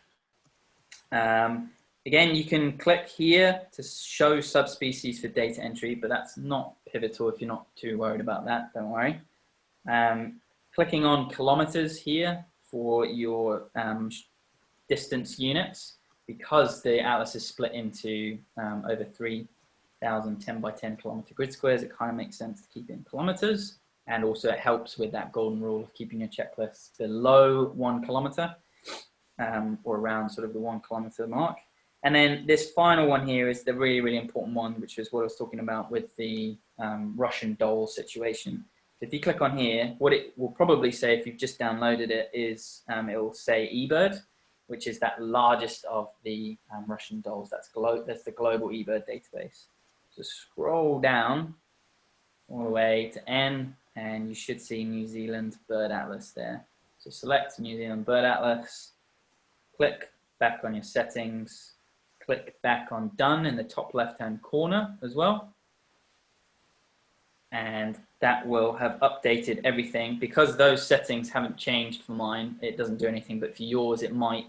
Again, you can click here to show subspecies for data entry, but that's not pivotal if you're not too worried about that, don't worry. Clicking on kilometers here for your distance units, because the Atlas is split into over 3,000 10 by 10 kilometer grid squares, it kind of makes sense to keep it in kilometers. And also it helps with that golden rule of keeping your checklist below 1 kilometer or around sort of the 1 kilometer mark. And then this final one here is the really, really important one, which is what I was talking about with the Russian doll situation. If you click on here, what it will probably say if you've just downloaded it is it will say eBird, which is that largest of the Russian dolls. That's the global eBird database. So scroll down all the way to N, and you should see New Zealand Bird Atlas there. So select New Zealand Bird Atlas, click back on your settings, click back on Done in the top left-hand corner as well. And that will have updated everything. Because those settings haven't changed for mine, it doesn't do anything, but for yours, you might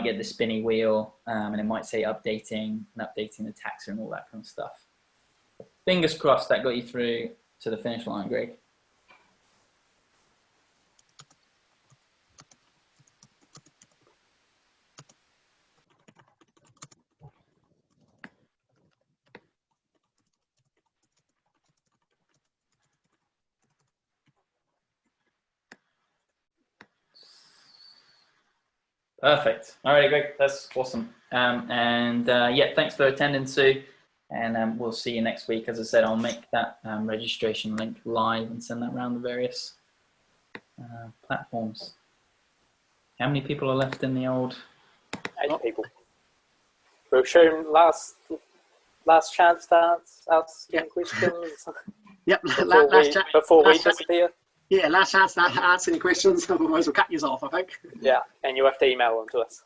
get the spinny wheel, and it might say updating and updating the taxa and all that kind of stuff. Fingers crossed that got you through to the finish line, Greg? Perfect. All right, Greg, that's awesome. Yeah, thanks for attending, Sue. And we'll see you next week. As I said, I'll make that registration link live and send that around the various platforms. How many people are left in the old? 8 people. We'll show them last chance to ask questions. Yep, before we disappear. Yeah, last chance to answer any questions, otherwise we'll cut you off, I think. Yeah, and you have to email them to us.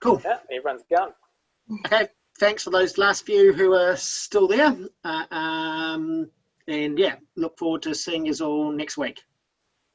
Cool. Yeah, everyone's gone. Okay, thanks for those last few who are still there. And yeah, look forward to seeing you all next week.